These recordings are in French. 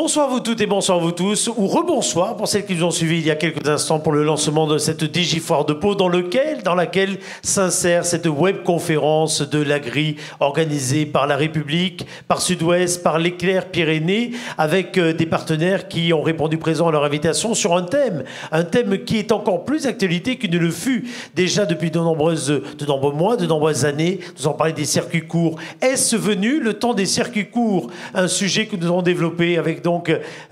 Bonsoir vous toutes et bonsoir vous tous, ou rebonsoir pour celles qui nous ont suivis il y a quelques instants pour le lancement de cette Digifoire de Pau dans laquelle s'insère cette webconférence de l'Agri organisée par la République, par Sud-Ouest, par l'Éclair Pyrénées, avec des partenaires qui ont répondu présent à leur invitation sur un thème qui est encore plus d'actualité qu'il ne le fut déjà depuis de nombreux mois, de nombreuses années. Nous en parlons des circuits courts. Est-ce venu le temps des circuits courts? Un sujet que nous avons développé avec donc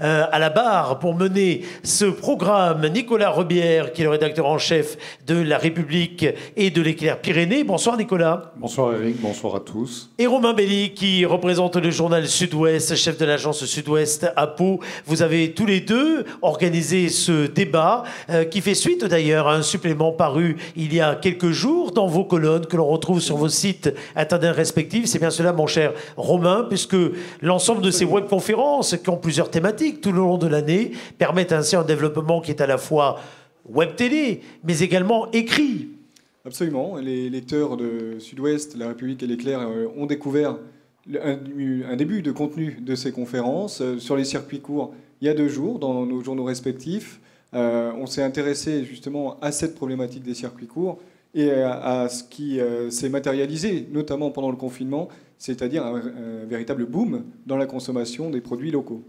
à la barre pour mener ce programme Nicolas Rebière, qui est le rédacteur en chef de La République et de l'Éclair Pyrénées. Bonsoir Nicolas. Bonsoir Eric, bonsoir à tous. Et Romain Belli, qui représente le journal Sud-Ouest, chef de l'agence Sud-Ouest à Pau. Vous avez tous les deux organisé ce débat, qui fait suite d'ailleurs à un supplément paru il y a quelques jours dans vos colonnes que l'on retrouve sur vos sites internet respectifs. C'est bien cela, mon cher Romain, puisque l'ensemble de ces webconférences qui ont plusieurs thématiques tout le long de l'année permettent ainsi un développement qui est à la fois web télé, mais également écrit. Absolument. Les lecteurs de Sud-Ouest, La République et l'Éclair ont découvert un début de contenu de ces conférences sur les circuits courts il y a 2 jours dans nos journaux respectifs. On s'est intéressé justement à cette problématique des circuits courts et à ce qui s'est matérialisé, notamment pendant le confinement, c'est-à-dire un véritable boom dans la consommation des produits locaux.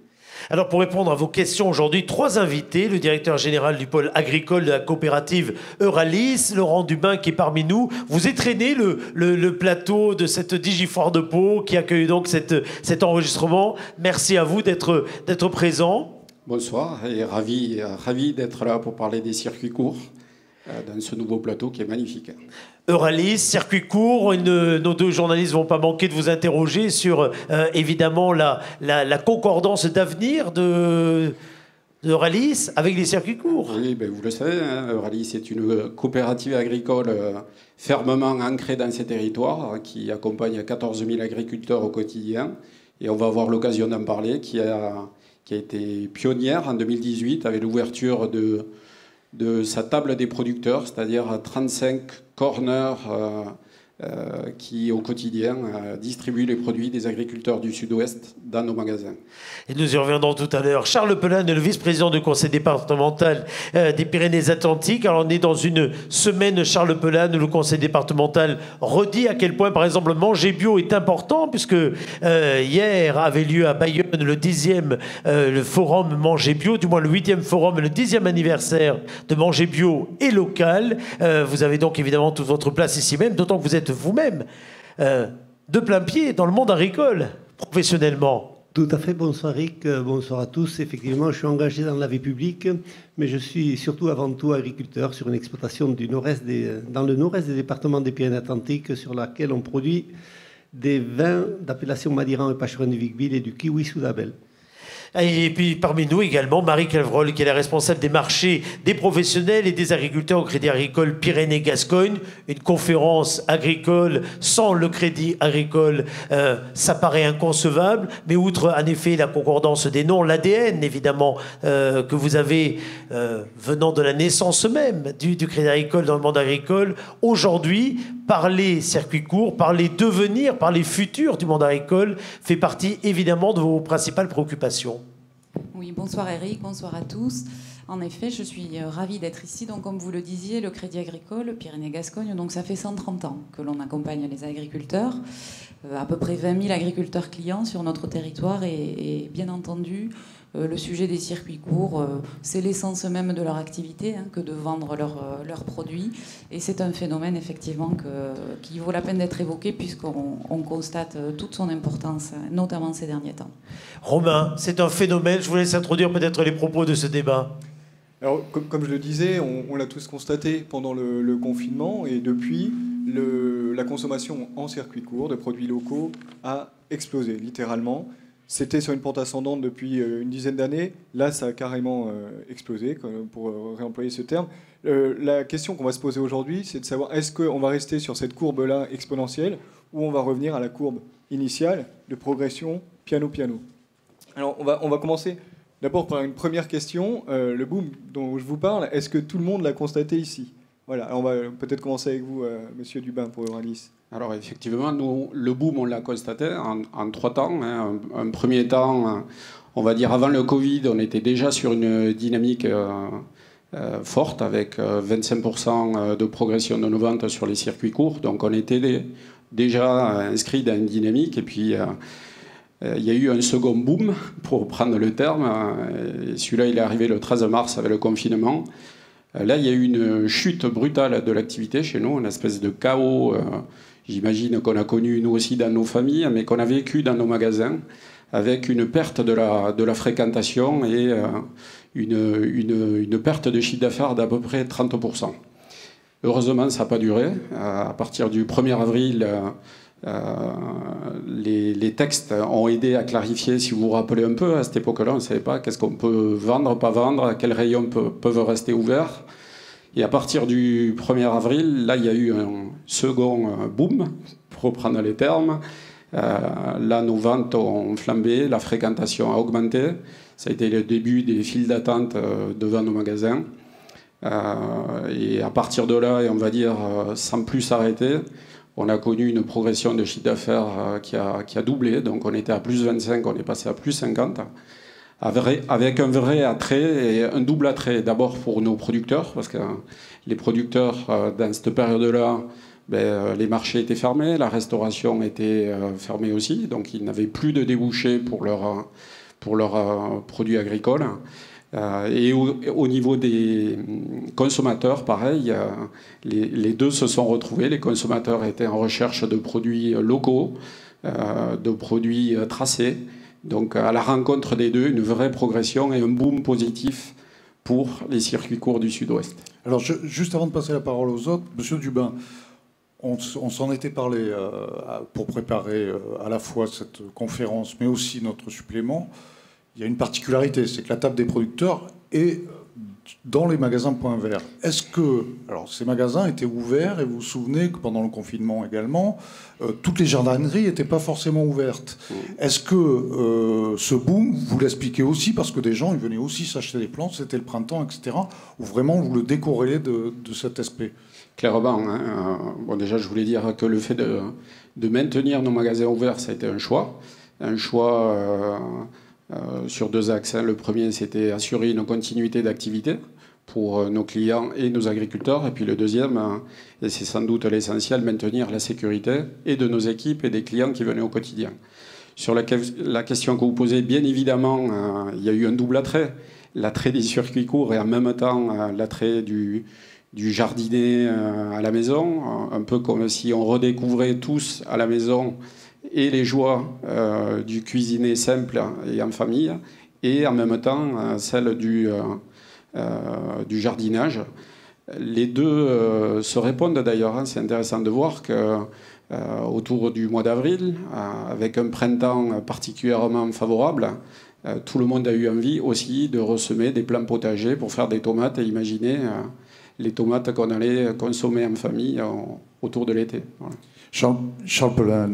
Alors pour répondre à vos questions aujourd'hui, 3 invités, le directeur général du pôle agricole de la coopérative Euralis, Laurent Dubin qui est parmi nous. Vous entraînez le plateau de cette Digifoire de Pau qui accueille donc cet enregistrement. Merci à vous d'être présent. Bonsoir et ravi d'être là pour parler des circuits courts dans ce nouveau plateau qui est magnifique. Euralis, circuit court, nos 2 journalistes ne vont pas manquer de vous interroger sur évidemment la concordance d'avenir d'Euralis avec les circuits courts. Oui, ben vous le savez, hein, Euralis est une coopérative agricole fermement ancrée dans ses territoires qui accompagne 14 000 agriculteurs au quotidien. Et on va avoir l'occasion d'en parler, qui a été pionnière en 2018 avec l'ouverture de sa table des producteurs, c'est-à-dire 35 corners qui, au quotidien, distribuent les produits des agriculteurs du Sud-Ouest dans nos magasins. Et nous y reviendrons tout à l'heure. Charles Pelin est le vice-président du conseil départemental des Pyrénées-Atlantiques. Alors on est dans une semaine Charles Pelin où le conseil départemental redit à quel point, par exemple, manger bio est important, puisque hier avait lieu à Bayonne le 10e le forum Manger Bio, du moins le 8e forum, le 10e anniversaire de Manger Bio et local. Vous avez donc évidemment toute votre place ici même, d'autant que vous êtes vous-même de plein pied dans le monde agricole, professionnellement. Tout à fait, bonsoir Eric, bonsoir à tous. Effectivement, je suis engagé dans la vie publique, mais je suis surtout avant tout agriculteur sur une exploitation dans le nord-est des départements des Pyrénées-Atlantiques, sur laquelle on produit des vins d'appellation Madiran et Pacheron du Vic-Bilh et du Kiwi Soudabel. Et puis parmi nous également Marie Calvrol, qui est la responsable des marchés des professionnels et des agriculteurs au Crédit Agricole Pyrénées-Gascogne. Une conférence agricole sans le Crédit Agricole, ça paraît inconcevable. Mais outre en effet la concordance des noms, l'ADN évidemment que vous avez venant de la naissance même du Crédit Agricole dans le monde agricole, aujourd'hui, parler circuit court, parler devenir, parler futur du monde agricole fait partie évidemment de vos principales préoccupations. Oui, bonsoir Eric, bonsoir à tous. En effet, je suis ravie d'être ici. Donc, comme vous le disiez, le Crédit Agricole Pyrénées-Gascogne, donc ça fait 130 ans que l'on accompagne les agriculteurs, à peu près 20 000 agriculteurs clients sur notre territoire et bien entendu, le sujet des circuits courts, c'est l'essence même de leur activité, que de vendre leurs produits. Et c'est un phénomène, effectivement, qui vaut la peine d'être évoqué puisqu'on constate toute son importance, notamment ces derniers temps. Romain, c'est un phénomène. Je vous laisse introduire peut-être les propos de ce débat. Alors, comme je le disais, on l'a tous constaté pendant le confinement et depuis, la consommation en circuit court de produits locaux a explosé, littéralement. C'était sur une pente ascendante depuis une dizaine d'années. Là, ça a carrément explosé, pour réemployer ce terme. La question qu'on va se poser aujourd'hui, c'est de savoir est-ce qu'on va rester sur cette courbe-là exponentielle ou on va revenir à la courbe initiale de progression piano-piano. Alors, on va commencer d'abord par une première question. Le boom dont je vous parle, est-ce que tout le monde l'a constaté ici? Voilà, alors on va peut-être commencer avec vous, Monsieur Dubin, pour Euralis. Alors effectivement, nous, le boom, on l'a constaté en 3 temps. Un premier temps, on va dire avant le Covid, on était déjà sur une dynamique forte avec 25% de progression de nos ventes sur les circuits courts. Donc on était déjà inscrit dans une dynamique. Et puis il y a eu un second boom, pour prendre le terme. Celui-là, il est arrivé le 13 mars avec le confinement. Là, il y a eu une chute brutale de l'activité chez nous, une espèce de chaos, j'imagine qu'on a connu nous aussi dans nos familles, mais qu'on a vécu dans nos magasins, avec une perte de la fréquentation et une perte de chiffre d'affaires d'à peu près 30%. Heureusement, ça n'a pas duré. À partir du 1er avril, les textes ont aidé à clarifier, si vous vous rappelez un peu, à cette époque-là, on ne savait pas qu'est-ce qu'on peut vendre, pas vendre, quels rayons peuvent rester ouverts. Et à partir du 1er avril, là, il y a eu un second boom, pour reprendre les termes. Là, nos ventes ont flambé, la fréquentation a augmenté. Ça a été le début des files d'attente devant nos magasins. Et à partir de là, et on va dire sans plus s'arrêter, on a connu une progression de chiffre d'affaires qui a doublé. Donc on était à plus 25, on est passé à plus 50, avec un vrai attrait et un double attrait. D'abord pour nos producteurs, parce que les producteurs, dans cette période-là, les marchés étaient fermés, la restauration était fermée aussi, donc ils n'avaient plus de débouchés pour leurs produits agricoles. Et au niveau des consommateurs, pareil, les deux se sont retrouvés. Les consommateurs étaient en recherche de produits locaux, de produits tracés. Donc à la rencontre des deux, une vraie progression et un boom positif pour les circuits courts du Sud-Ouest. Alors juste avant de passer la parole aux autres, Monsieur Dubin, on s'en était parlé pour préparer à la fois cette conférence, mais aussi notre supplément. Il y a une particularité, c'est que la table des producteurs est dans les magasins Point Vert. Est-ce que ces magasins étaient ouverts, et vous vous souvenez que pendant le confinement également, toutes les jardineries n'étaient pas forcément ouvertes. Est-ce que ce boom, vous l'expliquez aussi parce que des gens ils venaient aussi s'acheter des plantes, c'était le printemps, etc., ou vraiment vous le décorrélez de cet aspect? Clairement. Bon, déjà, je voulais dire que le fait de maintenir nos magasins ouverts, ça a été un choix. Un choix sur deux axes. Le premier, c'était assurer une continuité d'activité pour nos clients et nos agriculteurs. Et puis le deuxième, et c'est sans doute l'essentiel, maintenir la sécurité et de nos équipes et des clients qui venaient au quotidien. Sur la question que vous posez, bien évidemment, il y a eu un double attrait. L'attrait des circuits courts et en même temps l'attrait du jardiner à la maison, un peu comme si on redécouvrait tous à la maison et les joies du cuisiner simple et en famille, et en même temps celle du jardinage. Les deux se répondent d'ailleurs. C'est intéressant de voir que autour du mois d'avril, avec un printemps particulièrement favorable, tout le monde a eu envie aussi de ressemer des plants potagers pour faire des tomates et imaginer les tomates qu'on allait consommer en famille autour de l'été. Voilà. Charles Pelin,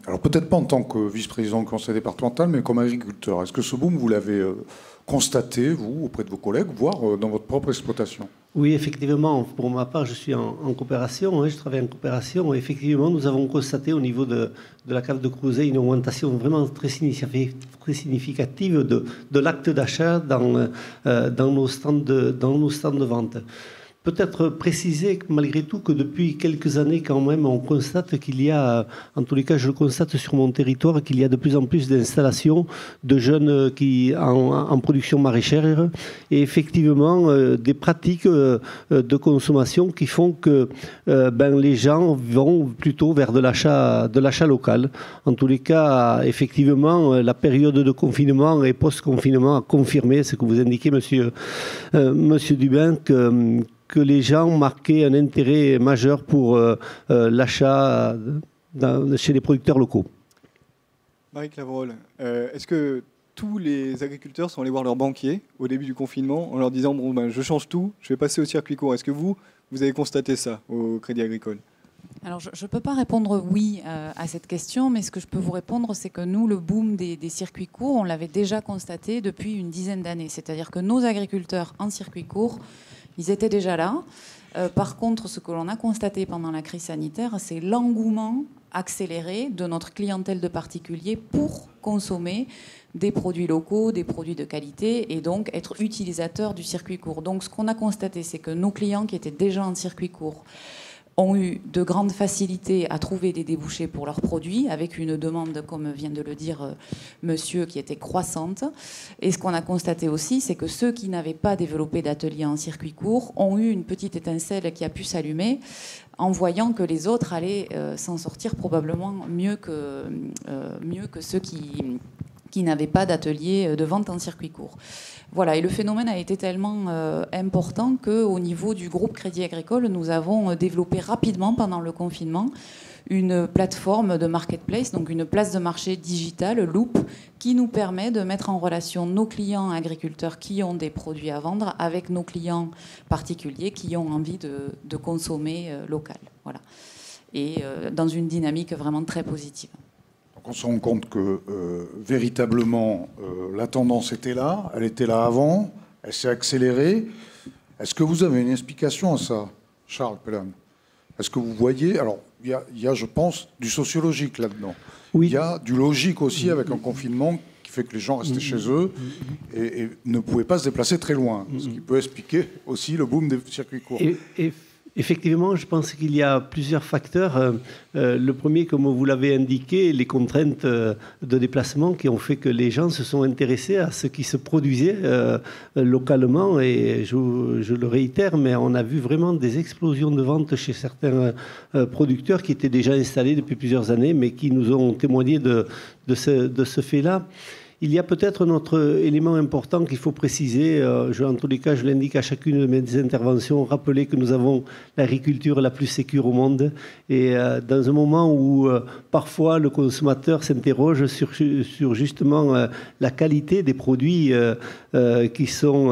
alors peut-être pas en tant que vice-président du conseil départemental, mais comme agriculteur, est-ce que ce boom, vous l'avez constaté, vous, auprès de vos collègues, voire dans votre propre exploitation? Oui, effectivement, pour ma part, je suis en coopération, je travaille en coopération. Effectivement, nous avons constaté au niveau de la cave de Crozet une augmentation vraiment très significative de l'acte d'achat dans nos stands de vente. Peut-être préciser malgré tout que depuis quelques années quand même on constate qu'il y a, en tous les cas je le constate sur mon territoire, qu'il y a de plus en plus d'installations de jeunes en production maraîchère et effectivement des pratiques de consommation qui font que les gens vont plutôt vers de l'achat local. En tous les cas, effectivement, la période de confinement et post-confinement a confirmé ce que vous indiquez, monsieur Dubin, que les gens marquaient un intérêt majeur pour l'achat chez les producteurs locaux. Marie Clavreul, est-ce que tous les agriculteurs sont allés voir leur banquier au début du confinement en leur disant « je change tout, je vais passer au circuit court ». Est-ce que vous avez constaté ça au Crédit Agricole ? Alors, je ne peux pas répondre oui à cette question, mais ce que je peux vous répondre, c'est que nous, le boom des circuits courts, on l'avait déjà constaté depuis une dizaine d'années. C'est-à-dire que nos agriculteurs en circuit court, ils étaient déjà là. Par contre, ce que l'on a constaté pendant la crise sanitaire, c'est l'engouement accéléré de notre clientèle de particuliers pour consommer des produits locaux, des produits de qualité, et donc être utilisateurs du circuit court. Donc ce qu'on a constaté, c'est que nos clients qui étaient déjà en circuit court ont eu de grandes facilités à trouver des débouchés pour leurs produits, avec une demande, comme vient de le dire monsieur, qui était croissante. Et ce qu'on a constaté aussi, c'est que ceux qui n'avaient pas développé d'atelier en circuit court ont eu une petite étincelle qui a pu s'allumer en voyant que les autres allaient s'en sortir probablement mieux que ceux qui n'avaient pas d'atelier de vente en circuit court. Voilà, et le phénomène a été tellement important qu'au niveau du groupe Crédit Agricole, nous avons développé rapidement pendant le confinement une plateforme de marketplace, donc une place de marché digitale, Loop, qui nous permet de mettre en relation nos clients agriculteurs qui ont des produits à vendre avec nos clients particuliers qui ont envie de consommer local. Voilà. Et dans une dynamique vraiment très positive. On se rend compte que véritablement la tendance était là, elle était là avant, elle s'est accélérée. Est-ce que vous avez une explication à ça, Charles Pellan? Est-ce que vous voyez... Alors, il y a, je pense, du sociologique là-dedans. Oui. Il y a du logique aussi avec un confinement qui fait que les gens restaient chez eux et ne pouvaient pas se déplacer très loin, ce qui peut expliquer aussi le boom des circuits courts. Effectivement, je pense qu'il y a plusieurs facteurs. Le premier, comme vous l'avez indiqué, les contraintes de déplacement qui ont fait que les gens se sont intéressés à ce qui se produisait localement. Et je le réitère, mais on a vu vraiment des explosions de ventes chez certains producteurs qui étaient déjà installés depuis plusieurs années, mais qui nous ont témoigné de ce fait-là. Il y a peut-être un autre élément important qu'il faut préciser. En tous les cas, je l'indique à chacune de mes interventions. Rappeler que nous avons l'agriculture la plus sécure au monde. Et dans un moment où parfois le consommateur s'interroge sur justement la qualité des produits qui sont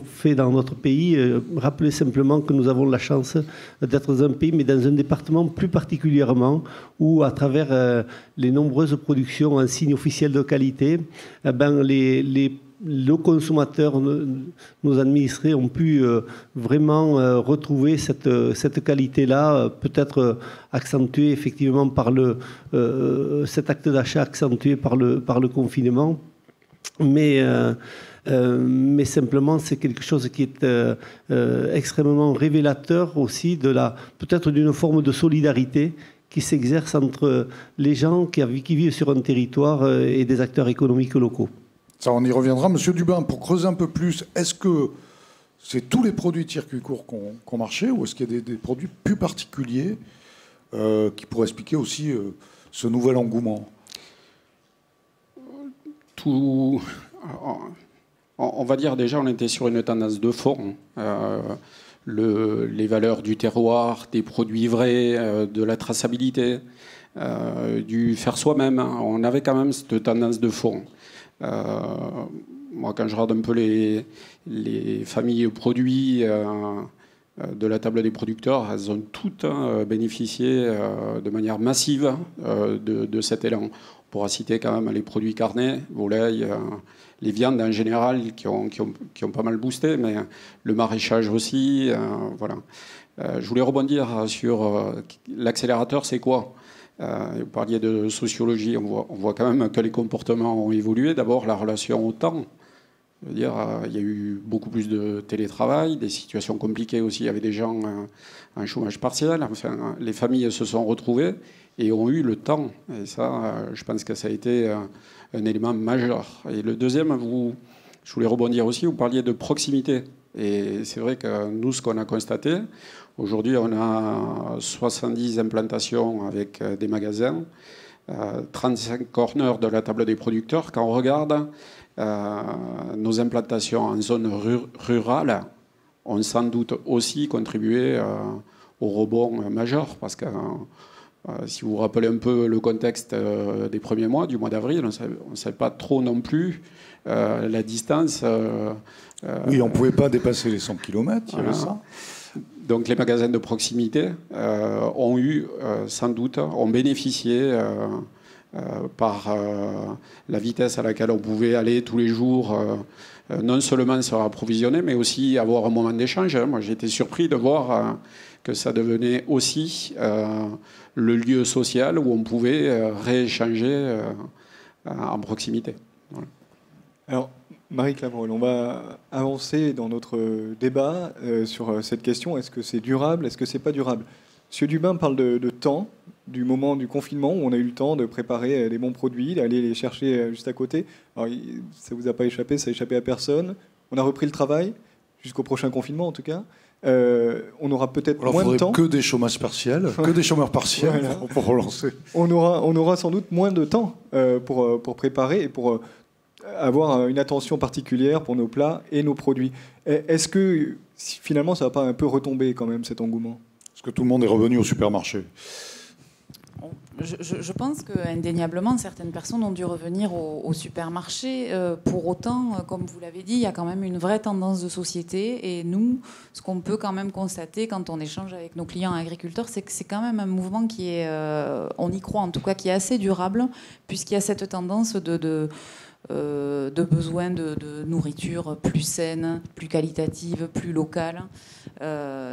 faits dans notre pays, rappeler simplement que nous avons la chance d'être dans un pays, mais dans un département plus particulièrement, où à travers les nombreuses productions en signe officiel de qualité, nos consommateurs, nos administrés ont pu vraiment retrouver cette qualité-là, peut-être accentuée effectivement par cet acte d'achat accentué par le confinement. Mais simplement, c'est quelque chose qui est extrêmement révélateur aussi peut-être d'une forme de solidarité qui s'exerce entre les gens qui vivent sur un territoire et des acteurs économiques locaux. Ça, on y reviendra. Monsieur Dubin, pour creuser un peu plus, est-ce que c'est tous les produits de circuit court qui ont marché, ou est-ce qu'il y a des produits plus particuliers qui pourraient expliquer aussi ce nouvel engouement? On va dire déjà, on était sur une tendance de fond. Les valeurs du terroir, des produits vrais, de la traçabilité, du faire soi-même. On avait quand même cette tendance de fond. Moi, quand je regarde un peu les familles produits de la table des producteurs, elles ont toutes bénéficié de manière massive de cet élan. On pourra citer quand même les produits carnés, volailles, les viandes en général qui ont pas mal boosté, mais le maraîchage aussi. Voilà. Je voulais rebondir sur l'accélérateur, c'est quoi? Vous parliez de sociologie, on voit quand même que les comportements ont évolué. D'abord, la relation au temps. Je veux dire, il y a eu beaucoup plus de télétravail, des situations compliquées aussi. Il y avait des gens en chômage partiel. Enfin, les familles se sont retrouvées et ont eu le temps. Et ça, je pense que ça a été un élément majeur. Et le deuxième, je voulais rebondir aussi, vous parliez de proximité. Et c'est vrai que nous, ce qu'on a constaté, aujourd'hui, on a 70 implantations avec des magasins, 35 corners de la table des producteurs. Quand on regarde nos implantations en zone rurale, ont sans doute aussi contribué au rebond majeur, parce que si vous vous rappelez un peu le contexte des premiers mois, du mois d'avril, on ne savait pas trop non plus la distance. Oui, on ne pouvait pas dépasser les 100 km, il y avait ça. Donc les magasins de proximité ont eu, sans doute, ont bénéficié par la vitesse à laquelle on pouvait aller tous les jours, non seulement se approvisionner, mais aussi avoir un moment d'échange. Moi, j'ai été surpris de voir que ça devenait aussi le lieu social où on pouvait rééchanger en proximité. Voilà. Alors, Marie Clavrol, on va avancer dans notre débat sur cette question. Est-ce que c'est durable? Est-ce que c'est pas durable? Monsieur Dubin parle de temps, du moment du confinement où on a eu le temps de préparer les bons produits, d'aller les chercher juste à côté. Alors, ça vous a pas échappé, ça a échappé à personne. On a repris le travail, jusqu'au prochain confinement en tout cas. On aura peut-être moins de temps. Que des chômages partiels, que des chômeurs partiels voilà. pour relancer. On aura sans doute moins de temps pour préparer et pour avoir une attention particulière pour nos plats et nos produits. Est-ce que finalement ça va pas un peu retomber quand même cet engouement? Est-ce que tout le monde est revenu au supermarché? Je pense qu'indéniablement, certaines personnes ont dû revenir au supermarché. Pour autant, comme vous l'avez dit, il y a quand même une vraie tendance de société. Et nous, ce qu'on peut quand même constater quand on échange avec nos clients agriculteurs, c'est que c'est quand même un mouvement qui est, on y croit en tout cas, qui est assez durable, puisqu'il y a cette tendance de besoin de nourriture plus saine, plus qualitative, plus locale,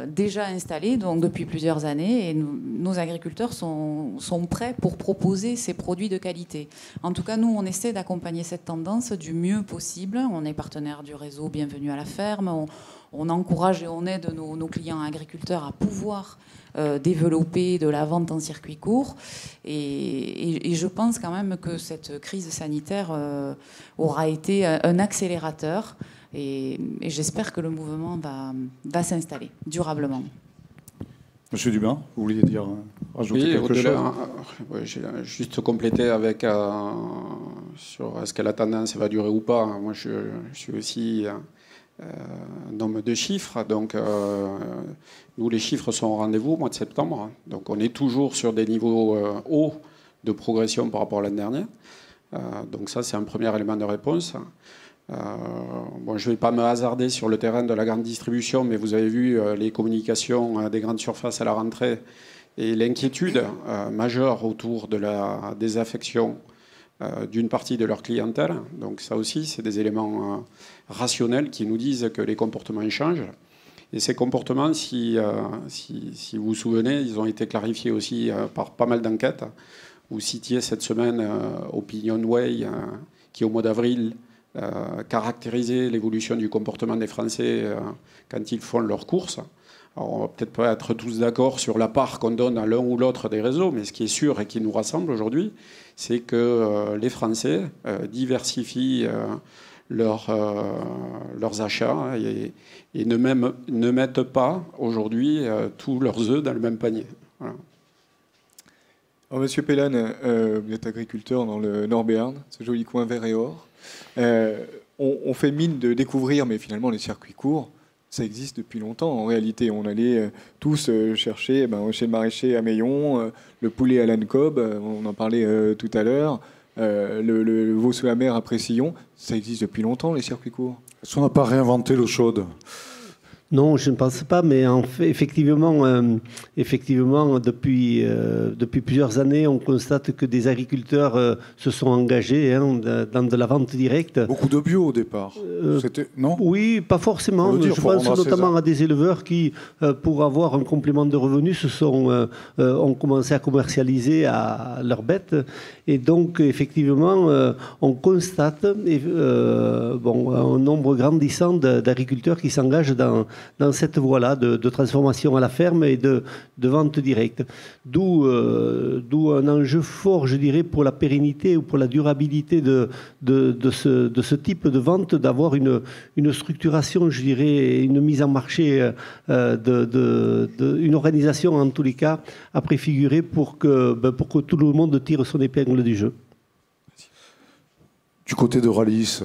déjà installée donc depuis plusieurs années, et nos agriculteurs sont prêts pour proposer ces produits de qualité. En tout cas, nous, on essaie d'accompagner cette tendance du mieux possible. On est partenaire du réseau Bienvenue à la ferme. On encourage et on aide nos clients agriculteurs à pouvoir développer de la vente en circuit court. Et je pense quand même que cette crise sanitaire aura été un accélérateur. Et j'espère que le mouvement va s'installer durablement. Monsieur Dubin, vous vouliez dire, rajouter quelque chose? Oui, j'ai juste complété avec sur est-ce que la tendance va durer ou pas. Moi, je suis aussi un homme de chiffres, donc nous, les chiffres sont au rendez-vous au mois de septembre. Donc on est toujours sur des niveaux hauts de progression par rapport à l'année dernière. Donc ça, c'est un premier élément de réponse. Bon, je ne vais pas me hasarder sur le terrain de la grande distribution, mais vous avez vu les communications des grandes surfaces à la rentrée et l'inquiétude majeure autour de la désaffection d'une partie de leur clientèle. Donc ça aussi, c'est des éléments rationnels qui nous disent que les comportements changent. Et ces comportements, si vous vous souvenez, ils ont été clarifiés aussi par pas mal d'enquêtes. Vous citiez cette semaine OpinionWay, qui au mois d'avril caractérisait l'évolution du comportement des Français quand ils font leurs courses. Alors, on va peut-être pas être tous d'accord sur la part qu'on donne à l'un ou l'autre des réseaux, mais ce qui est sûr et qui nous rassemble aujourd'hui, c'est que les Français diversifient leurs achats et ne mettent pas aujourd'hui tous leurs œufs dans le même panier. Voilà. Alors, Monsieur Pellan, vous êtes agriculteur dans le Nord-Béarn, ce joli coin vert et or. On fait mine de découvrir, mais finalement les circuits courts, ça existe depuis longtemps. En réalité, on allait tous chercher chez le maraîcher à Meillon, le poulet à l'Ancob, on en parlait tout à l'heure, le veau sous la mer à Précillon. Ça existe depuis longtemps, les circuits courts. Est-ce qu'on n'a pas réinventé l'eau chaude? Non, je ne pense pas, mais en fait, effectivement, depuis plusieurs années, on constate que des agriculteurs se sont engagés dans de la vente directe. Beaucoup de bio au départ. Non? Oui, pas forcément. Je pense notamment à des éleveurs qui, pour avoir un complément de revenus, ont commencé à commercialiser leurs bêtes. Et donc, effectivement, on constate un nombre grandissant d'agriculteurs qui s'engagent dans cette voie-là de transformation à la ferme et de vente directe. D'où un enjeu fort, je dirais, pour la pérennité ou pour la durabilité de ce type de vente, d'avoir une structuration, je dirais, une mise en marché, une organisation en tous les cas à préfigurer pour que tout le monde tire son épingle du jeu. Du côté de Rallis,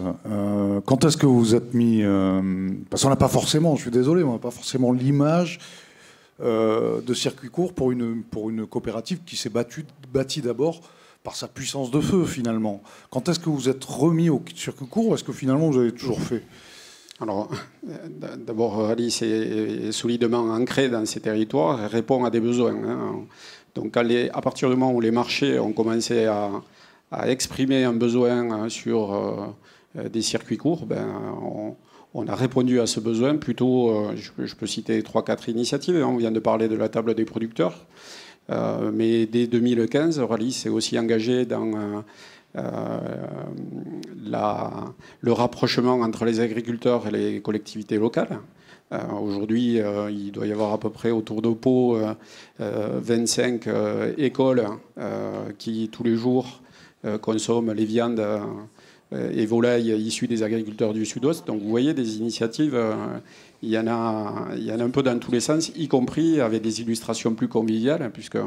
quand est-ce que vous vous êtes mis... parce qu'on n'a pas forcément, je suis désolé, on n'a pas forcément l'image de circuit court pour une coopérative qui s'est bâtie d'abord par sa puissance de feu, finalement. Quand est-ce que vous êtes remis au circuit court ou est-ce que finalement vous avez toujours fait? Alors, d'abord, Rallis est solidement ancré dans ces territoires et répond à des besoins. Donc, à partir du moment où les marchés ont commencé a exprimé un besoin sur des circuits courts, on a répondu à ce besoin. Plutôt, je peux citer 3-4 initiatives. On vient de parler de la table des producteurs. Mais dès 2015, Euralis s'est aussi engagé dans le rapprochement entre les agriculteurs et les collectivités locales. Aujourd'hui, il doit y avoir à peu près autour de Pau 25 écoles qui, tous les jours, consomment les viandes et volailles issues des agriculteurs du Sud-Ouest. Donc vous voyez, des initiatives, il y en a un peu dans tous les sens, y compris avec des illustrations plus conviviales, puisque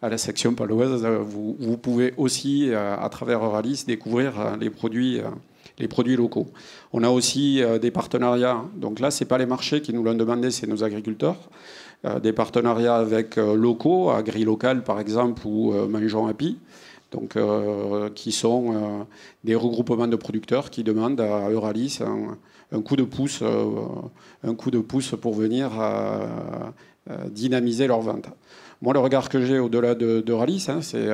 à la section paloise, vous pouvez aussi, à travers Euralis, découvrir les produits locaux. On a aussi des partenariats. Donc là, ce n'est pas les marchés qui nous l'ont demandé, c'est nos agriculteurs. Des partenariats avec locaux, AgriLocal par exemple, ou Mangeons Happy, donc, qui sont des regroupements de producteurs qui demandent à Euralis un coup de pouce pour venir dynamiser leur vente. Moi, le regard que j'ai au-delà d'Euralis, c'est...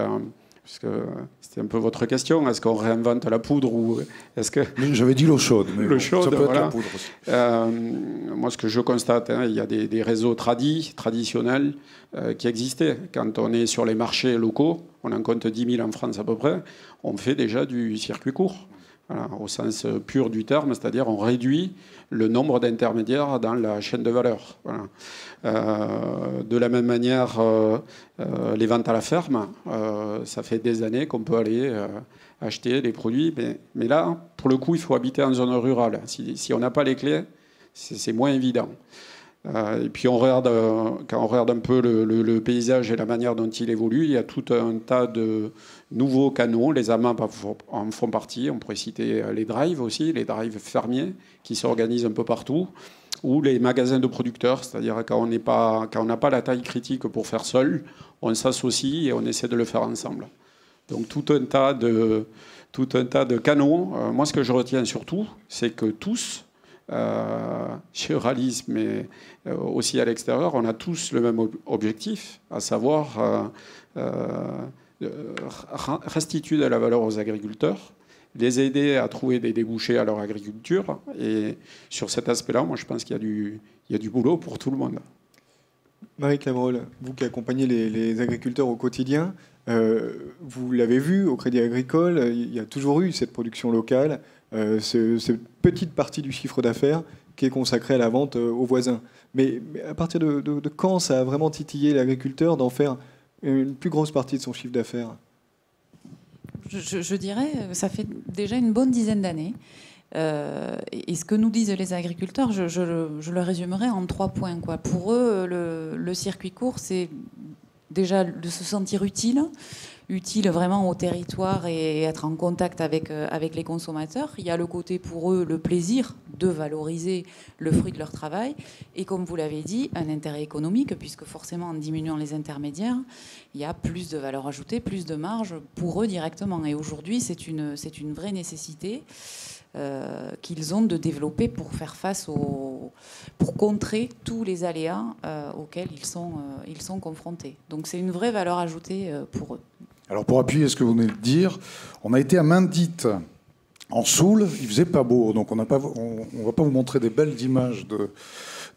parce que c'était un peu votre question, est-ce qu'on réinvente la poudre ou est-ce que... J'avais dit l'eau chaude, mais l'eau chaude, ça peut voilà. être la poudre aussi. Moi, ce que je constate, il y a des réseaux traditionnels qui existaient. Quand on est sur les marchés locaux, on en compte 10 000 en France à peu près, on fait déjà du circuit court. Voilà, au sens pur du terme, c'est-à-dire on réduit le nombre d'intermédiaires dans la chaîne de valeur. Voilà. De la même manière, les ventes à la ferme, ça fait des années qu'on peut aller acheter des produits, mais là, pour le coup, il faut habiter en zone rurale. Si on n'a pas les clés, c'est moins évident. Et puis quand on regarde un peu le paysage et la manière dont il évolue, il y a tout un tas de nouveaux canaux. Les AMAP en font partie. On pourrait citer les drives aussi, les drives fermiers qui s'organisent un peu partout, ou les magasins de producteurs, c'est-à-dire quand on n'a pas la taille critique pour faire seul, on s'associe et on essaie de le faire ensemble. Donc tout un tas de canaux. Moi, ce que je retiens surtout, c'est que tous, chez Euralis, mais aussi à l'extérieur, on a tous le même objectif, à savoir restituer de la valeur aux agriculteurs, les aider à trouver des débouchés à leur agriculture. Et sur cet aspect-là, moi, je pense qu'il y a du boulot pour tout le monde. Marie Clamrol, vous qui accompagnez les agriculteurs au quotidien, vous l'avez vu au Crédit Agricole, il y a toujours eu cette production locale, cette petite partie du chiffre d'affaires qui est consacrée à la vente aux voisins. Mais à partir de quand ça a vraiment titillé l'agriculteur d'en faire une plus grosse partie de son chiffre d'affaires? Je dirais, ça fait déjà une bonne dizaine d'années. Et ce que nous disent les agriculteurs, je le résumerai en 3 points. Pour eux, le circuit court, c'est déjà de se sentir utile vraiment au territoire et être en contact avec les consommateurs. Il y a le côté pour eux, le plaisir de valoriser le fruit de leur travail. Et comme vous l'avez dit, un intérêt économique, puisque forcément en diminuant les intermédiaires, il y a plus de valeur ajoutée, plus de marge pour eux directement. Et aujourd'hui, c'est une vraie nécessité qu'ils ont de développer pour faire face pour contrer tous les aléas auxquels ils sont confrontés. Donc c'est une vraie valeur ajoutée pour eux. Alors pour appuyer ce que vous venez de dire, on a été à Maindite, en Soule, il faisait pas beau, donc on va pas vous montrer des belles images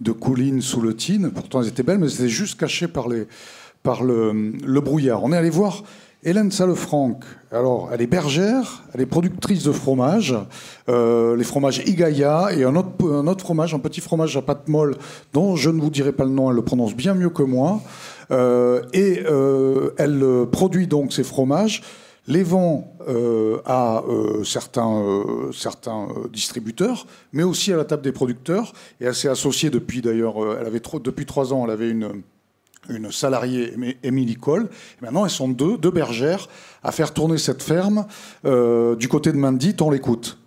de collines sous le Thyn, pourtant elles étaient belles, mais c'était juste caché par le brouillard. On est allé voir Hélène Salefranc. Alors, elle est bergère, elle est productrice de fromage, les fromages Igaïa et un autre fromage, un petit fromage à pâte molle dont je ne vous dirai pas le nom, elle le prononce bien mieux que moi. Elle produit donc ces fromages, les vend à certains distributeurs, mais aussi à la table des producteurs. Et elle s'est associée depuis, d'ailleurs, depuis 3 ans, elle avait une salariée, Émilie Cole. Et maintenant, elles sont deux bergères à faire tourner cette ferme du côté de Maindite. On l'écoute.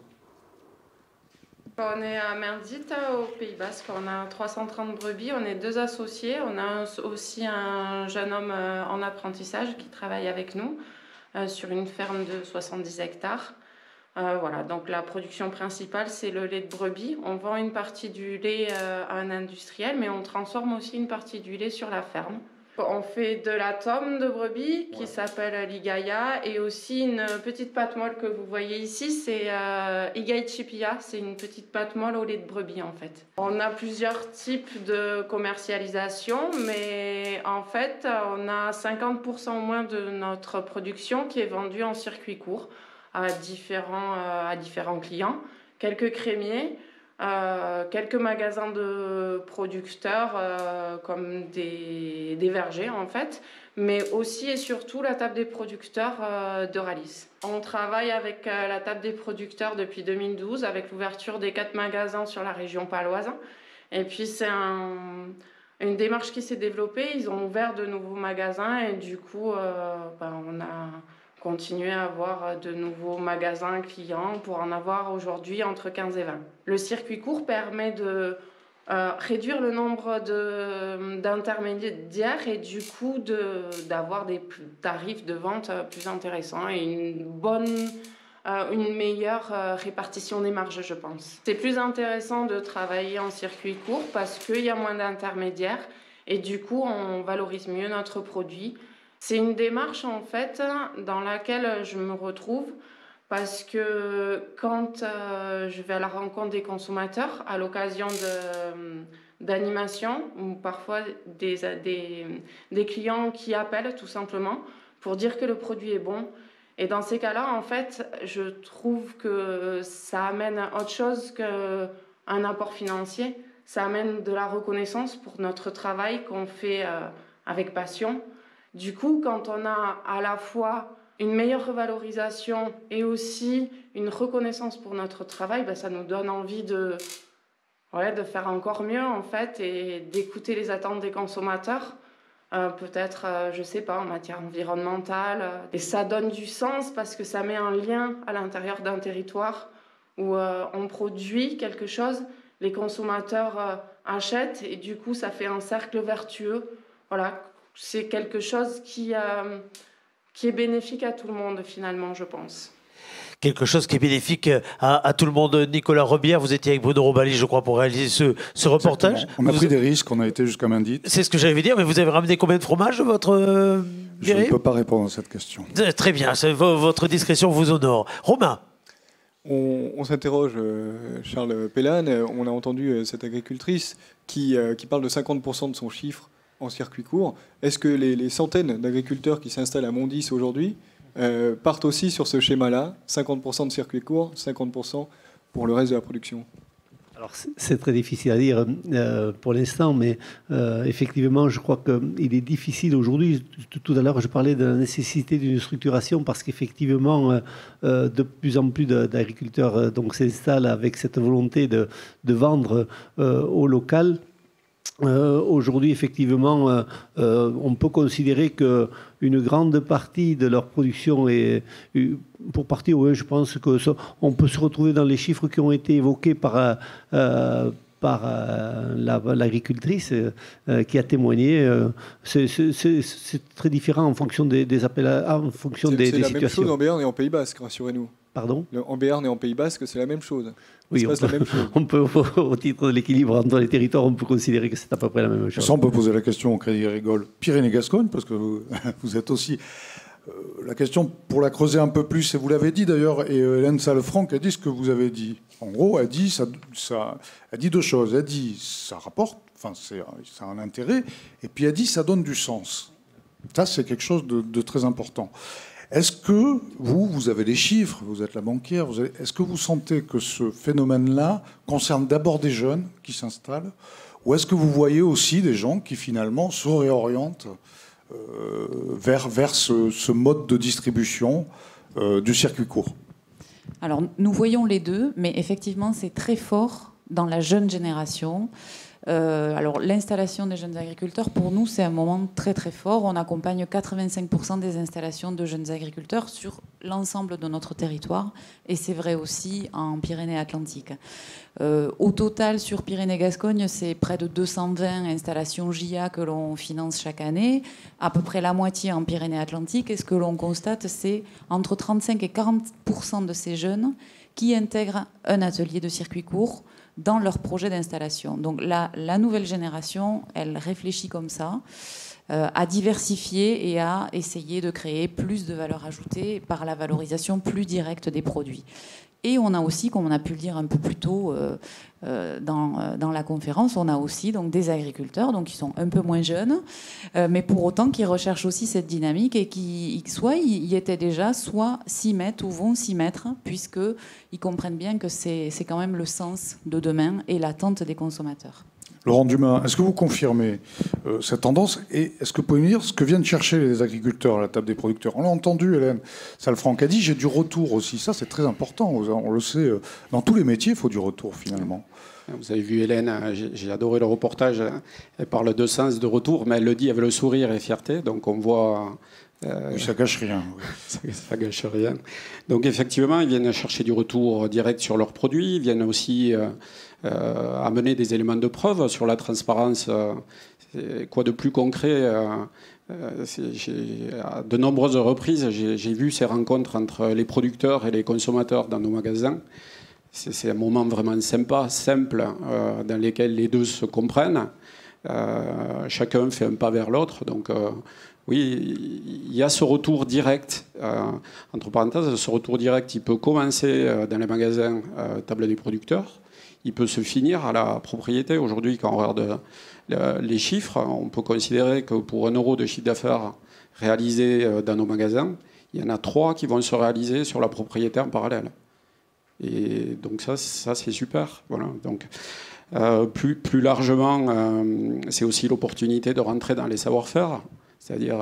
On est à Maindite, au Pays Basque. On a 330 brebis. On est 2 associés. On a aussi un jeune homme en apprentissage qui travaille avec nous sur une ferme de 70 hectares. Voilà, donc la production principale, c'est le lait de brebis. On vend une partie du lait à un industriel, mais on transforme aussi une partie du lait sur la ferme. on fait de la tome de brebis qui s'appelle l'Igaya et aussi une petite pâte molle que vous voyez ici, c'est Igai Chipia, c'est une petite pâte molle au lait de brebis en fait. On a plusieurs types de commercialisation, mais en fait on a 50% au moins de notre production qui est vendue en circuit court à différents clients, quelques crémiers, quelques magasins de producteurs comme des vergers en fait, mais aussi et surtout la table des producteurs d'Euralis. On travaille avec la table des producteurs depuis 2012 avec l'ouverture des 4 magasins sur la région paloise. Et puis c'est une démarche qui s'est développée, ils ont ouvert de nouveaux magasins et du coup on a continuer à avoir de nouveaux magasins clients pour en avoir aujourd'hui entre 15 et 20. Le circuit court permet de réduire le nombre d'intermédiaires et du coup d'avoir des tarifs de vente plus intéressants et une meilleure répartition des marges, je pense. C'est plus intéressant de travailler en circuit court parce qu'il y a moins d'intermédiaires et du coup on valorise mieux notre produit. C'est une démarche en fait dans laquelle je me retrouve parce que quand je vais à la rencontre des consommateurs à l'occasion d'animations ou parfois des clients qui appellent tout simplement pour dire que le produit est bon. Et dans ces cas-là, en fait, je trouve que ça amène autre chose qu'un apport financier. Ça amène de la reconnaissance pour notre travail qu'on fait avec passion. Du coup, quand on a à la fois une meilleure revalorisation et aussi une reconnaissance pour notre travail, ça nous donne envie de faire encore mieux en fait et d'écouter les attentes des consommateurs. Peut-être, je sais pas, en matière environnementale. Et ça donne du sens parce que ça met un lien à l'intérieur d'un territoire où on produit quelque chose, les consommateurs achètent et du coup, ça fait un cercle vertueux. Voilà. C'est quelque chose qui est bénéfique à tout le monde, finalement, je pense. Quelque chose qui est bénéfique à tout le monde. Nicolas Rebière, vous étiez avec Bruno Robali, je crois, pour réaliser ce reportage. On a pris des risques, on a été jusqu'à main dite. C'est ce que j'allais dire, mais vous avez ramené combien de fromage, votre Je ne peux pas répondre à cette question. Très bien, votre discrétion vous honore. Romain. On s'interroge, Charles Pellan, on a entendu cette agricultrice qui parle de 50% de son chiffre en circuit court. Est-ce que les centaines d'agriculteurs qui s'installent à Mondis aujourd'hui partent aussi sur ce schéma-là, 50% de circuit court, 50% pour le reste de la production? Alors c'est très difficile à dire pour l'instant, mais effectivement, je crois qu'il est difficile aujourd'hui. Tout à l'heure, je parlais de la nécessité d'une structuration parce qu'effectivement, de plus en plus d'agriculteurs s'installent avec cette volonté de vendre au local. Aujourd'hui, effectivement, on peut considérer qu'une grande partie de leur production est, pour partie, oui, je pense qu'on peut se retrouver dans les chiffres qui ont été évoqués par l'agricultrice qui a témoigné. C'est très différent en fonction des appels, en fonction des situations. C'est la même chose en Béarn et en Pays Basque, rassurez-nous. Pardon ? En Béarn et en Pays Basque, c'est la même chose. Oui, on peut, au titre de l'équilibre entre les territoires, on peut considérer que c'est à peu près la même chose. Ça, on peut poser la question au Crédit Agricole Pyrénées-Gascogne, parce que vous êtes aussi... la question, pour la creuser un peu plus, et vous l'avez dit d'ailleurs, et Hélène Salefranc a dit ce que vous avez dit. En gros, elle dit deux choses. Elle dit ça rapporte, enfin, ça a un intérêt, et puis elle dit ça donne du sens. Ça, c'est quelque chose de très important. Est-ce que vous avez les chiffres, vous êtes la banquière, est-ce que vous sentez que ce phénomène-là concerne d'abord des jeunes qui s'installent, ou est-ce que vous voyez aussi des gens qui finalement se réorientent vers ce mode de distribution du circuit court? Alors, nous voyons les deux, mais effectivement, c'est très fort dans la jeune génération. Alors, l'installation des jeunes agriculteurs, pour nous, c'est un moment très très fort. On accompagne 85% des installations de jeunes agriculteurs sur l'ensemble de notre territoire, et c'est vrai aussi en Pyrénées-Atlantiques. Au total, sur Pyrénées-Gascogne, c'est près de 220 installations JA que l'on finance chaque année, à peu près la moitié en Pyrénées-Atlantiques, et ce que l'on constate, c'est entre 35 et 40% de ces jeunes qui intègrent un atelier de circuit court dans leur projet d'installation. Donc la nouvelle génération, elle réfléchit comme ça. à diversifier et à essayer de créer plus de valeur ajoutée par la valorisation plus directe des produits. Et on a aussi, comme on a pu le dire un peu plus tôt dans la conférence, on a aussi donc, des agriculteurs donc, qui sont un peu moins jeunes, mais pour autant qui recherchent aussi cette dynamique et qui soit y étaient déjà, soit s'y mettent ou vont s'y mettre, puisqu'ils comprennent bien que c'est quand même le sens de demain et l'attente des consommateurs. Laurent Dumas, est-ce que vous confirmez cette tendance et est-ce que vous pouvez me dire ce que viennent chercher les agriculteurs à la table des producteurs? On l'a entendu, Hélène Salfranc a dit, j'ai du retour aussi. Ça, c'est très important. On le sait, dans tous les métiers, il faut du retour, finalement. Vous avez vu Hélène, j'ai adoré le reportage. Elle parle de sens de retour, mais elle le dit avec le sourire et fierté. Donc on voit... Oui, ça gâche rien. Oui. Ça gâche rien. Donc effectivement, ils viennent chercher du retour direct sur leurs produits. Ils viennent aussi amener des éléments de preuve sur la transparence. Quoi de plus concret à de nombreuses reprises, j'ai vu ces rencontres entre les producteurs et les consommateurs dans nos magasins. C'est un moment vraiment sympa, simple, dans lequel les deux se comprennent. Chacun fait un pas vers l'autre. Donc oui, il y a ce retour direct. Entre parenthèses, ce retour direct, il peut commencer dans les magasins table des producteurs. Il peut se finir à la propriété. Aujourd'hui, quand on regarde les chiffres, on peut considérer que pour 1 euro de chiffre d'affaires réalisé dans nos magasins, il y en a 3 qui vont se réaliser sur la propriété en parallèle. Et donc ça c'est super. Voilà. Donc, plus largement, c'est aussi l'opportunité de rentrer dans les savoir-faire. C'est-à-dire,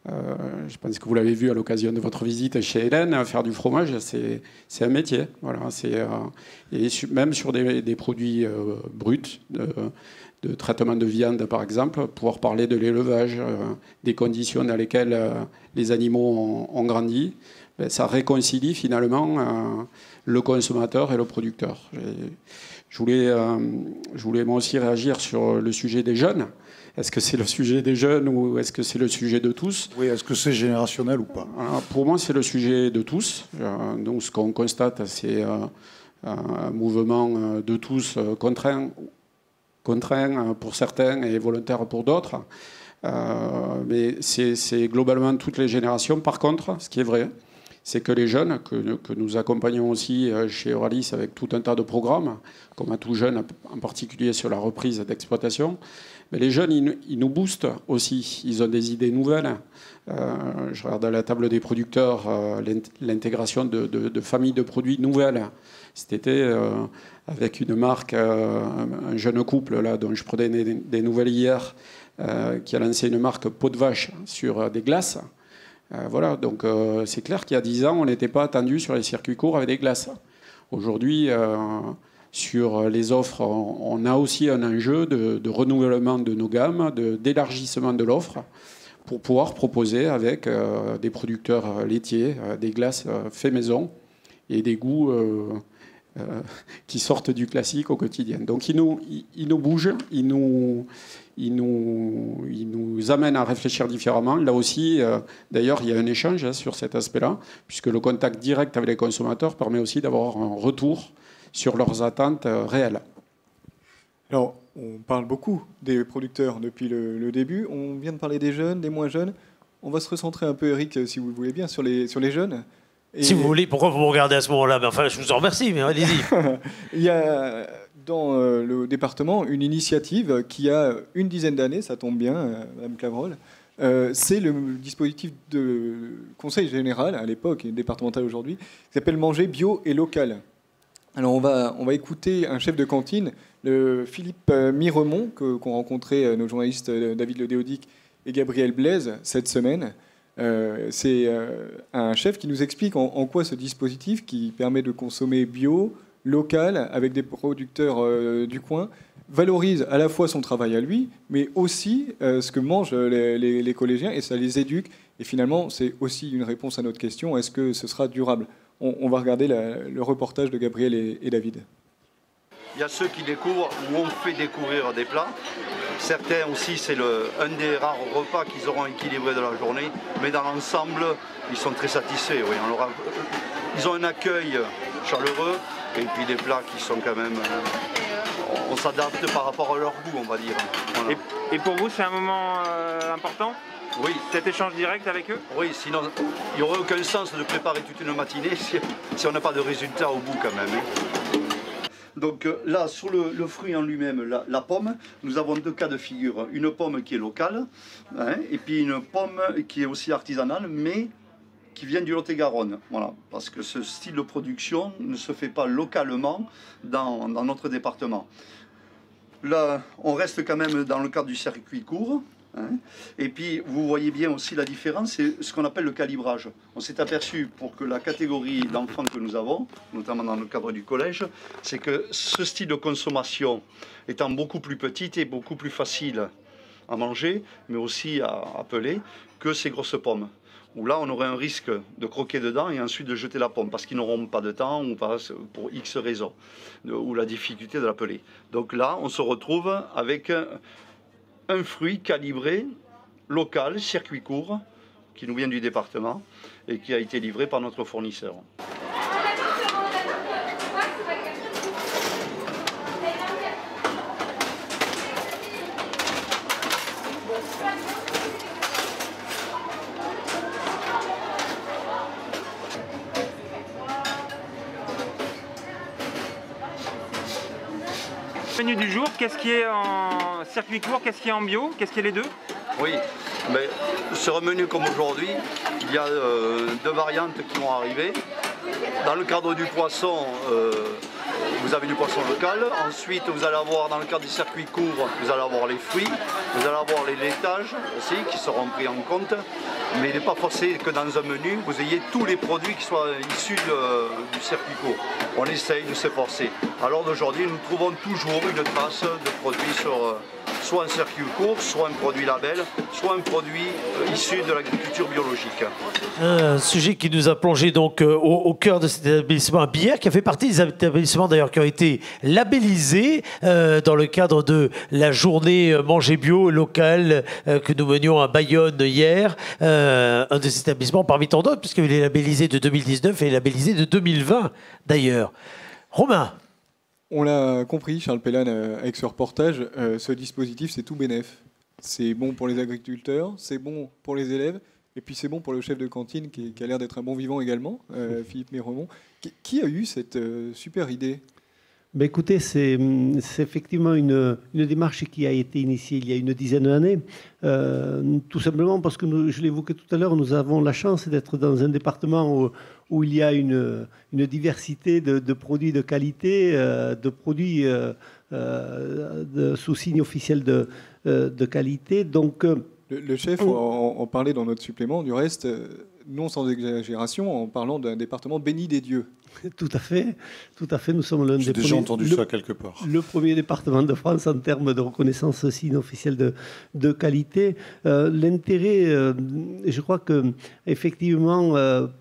je pense que vous l'avez vu à l'occasion de votre visite chez Hélène, faire du fromage, c'est un métier. Voilà, et même sur des produits bruts, de traitement de viande par exemple, pouvoir parler de l'élevage, des conditions dans lesquelles les animaux ont grandi, ben, ça réconcilie finalement le consommateur et le producteur. Je voulais moi aussi réagir sur le sujet des jeunes. Est-ce que c'est le sujet des jeunes ou est-ce que c'est le sujet de tous? Oui, est-ce que c'est générationnel ou pas? Alors, pour moi, c'est le sujet de tous. Donc, ce qu'on constate, c'est un mouvement de tous contraint pour certains et volontaire pour d'autres. Mais c'est globalement toutes les générations. Par contre, ce qui est vrai, c'est que les jeunes, que nous accompagnons aussi chez Euralis avec tout un tas de programmes, comme à tout jeune, en particulier sur la reprise d'exploitation, mais les jeunes, ils nous boostent aussi. Ils ont des idées nouvelles. Je regarde à la table des producteurs l'intégration de familles de produits nouvelles. Cet été, avec une marque, un jeune couple là, dont je prenais des nouvelles hier, qui a lancé une marque peau de vache sur des glaces. Voilà, donc c'est clair qu'il y a 10 ans, on n'était pas attendu sur les circuits courts avec des glaces. Aujourd'hui, sur les offres, on a aussi un enjeu de renouvellement de nos gammes, d'élargissement de l'offre, pour pouvoir proposer avec des producteurs laitiers des glaces fait maison et des goûts qui sortent du classique au quotidien. Donc ils nous bougent, ils nous amènent à réfléchir différemment. Là aussi, d'ailleurs, il y a un échange sur cet aspect-là, puisque le contact direct avec les consommateurs permet aussi d'avoir un retour sur leurs attentes réelles. Alors, on parle beaucoup des producteurs depuis le début. On vient de parler des jeunes, des moins jeunes. On va se recentrer un peu, Eric, si vous le voulez bien, sur les jeunes. Et si vous voulez, pourquoi vous me regardez à ce moment-là? Enfin, je vous en remercie, mais allez-y. Il y a dans le département une initiative qui a une dizaine d'années, ça tombe bien, Mme Clavrolle. C'est le dispositif de conseil général, à l'époque, et départemental aujourd'hui, qui s'appelle Manger bio et local. Alors on va écouter un chef de cantine, Philippe Miremont, qu'ont rencontré nos journalistes David Ledéodic et Gabriel Blaise cette semaine. C'est un chef qui nous explique en quoi ce dispositif, qui permet de consommer bio, local, avec des producteurs du coin, valorise à la fois son travail à lui, mais aussi ce que mangent les collégiens, et ça les éduque. Et finalement, c'est aussi une réponse à notre question, est-ce que ce sera durable? On va regarder le reportage de Gabriel et David. Il y a ceux qui découvrent, ou on fait découvrir des plats. Certains aussi, c'est un des rares repas qu'ils auront équilibré de la journée. Mais dans l'ensemble, ils sont très satisfaits. Oui. Ils ont un accueil chaleureux et puis des plats qui sont quand même... on s'adapte par rapport à leur goût, on va dire. Voilà. Et pour vous, c'est un moment important, oui. Cet échange direct avec eux? Oui, sinon il n'y aurait aucun sens de préparer toute une matinée si on n'a pas de résultat au bout quand même. Donc là, sur le fruit en lui-même, la pomme, nous avons deux cas de figure. Une pomme qui est locale, hein, et puis une pomme qui est aussi artisanale, mais qui vient du Lot-et-Garonne. Voilà, parce que ce style de production ne se fait pas localement dans notre département. Là, on reste quand même dans le cadre du circuit court. Hein. Et puis, vous voyez bien aussi la différence, c'est ce qu'on appelle le calibrage. On s'est aperçu, pour que la catégorie d'enfants que nous avons, notamment dans le cadre du collège, c'est que ce style de consommation étant beaucoup plus petite et beaucoup plus facile à manger, mais aussi à peler, que ces grosses pommes. Où là, on aurait un risque de croquer dedans et ensuite de jeter la pomme, parce qu'ils n'auront pas de temps ou pas, pour X raisons, ou la difficulté de la peler. Donc là, on se retrouve avec un fruit calibré, local, circuit court, qui nous vient du département et qui a été livré par notre fournisseur. Menu du jour, qu'est-ce qui est en circuit court, qu'est-ce qui est en bio, qu'est-ce qui est les deux? Oui, mais sur un menu comme aujourd'hui, il y a deux variantes qui vont arriver. Dans le cadre du poisson, vous avez du poisson local. Ensuite, vous allez avoir, dans le cadre du circuit court, vous allez avoir les fruits, vous allez avoir les laitages aussi qui seront pris en compte. Mais il n'est pas forcé que dans un menu, vous ayez tous les produits qui soient issus du circuit court. On essaye de s'efforcer. Alors d'aujourd'hui, nous trouvons toujours une trace de produits sur soit un circuit court, soit un produit label, soit un produit issu de l'agriculture biologique. Un sujet qui nous a plongé donc au cœur de cet établissement à Billère, qui a fait partie des établissements d'ailleurs qui ont été labellisés dans le cadre de la journée Manger Bio locale que nous menions à Bayonne hier. Un des établissements parmi tant d'autres, puisqu'il est labellisé de 2019 et labellisé de 2020 d'ailleurs. Romain. On l'a compris, Charles Pellan, avec ce reportage, ce dispositif, c'est tout bénef. C'est bon pour les agriculteurs, c'est bon pour les élèves, et puis c'est bon pour le chef de cantine qui a l'air d'être un bon vivant également, Philippe Méremont. Qui a eu cette super idée? Ben écoutez, c'est effectivement une démarche qui a été initiée il y a une dizaine d'années, tout simplement parce que, je l'évoquais tout à l'heure, nous avons la chance d'être dans un département où il y a une diversité de produits de qualité, de produits sous signe officiel de qualité. Donc, le chef en parlait dans notre supplément, du reste, non sans exagération, en parlant d'un département béni des dieux. Tout à fait. Nous sommes l'un des J'ai déjà entendu ça quelque part. Le premier département de France en termes de reconnaissance signe officiel de qualité. L'intérêt, je crois que effectivement,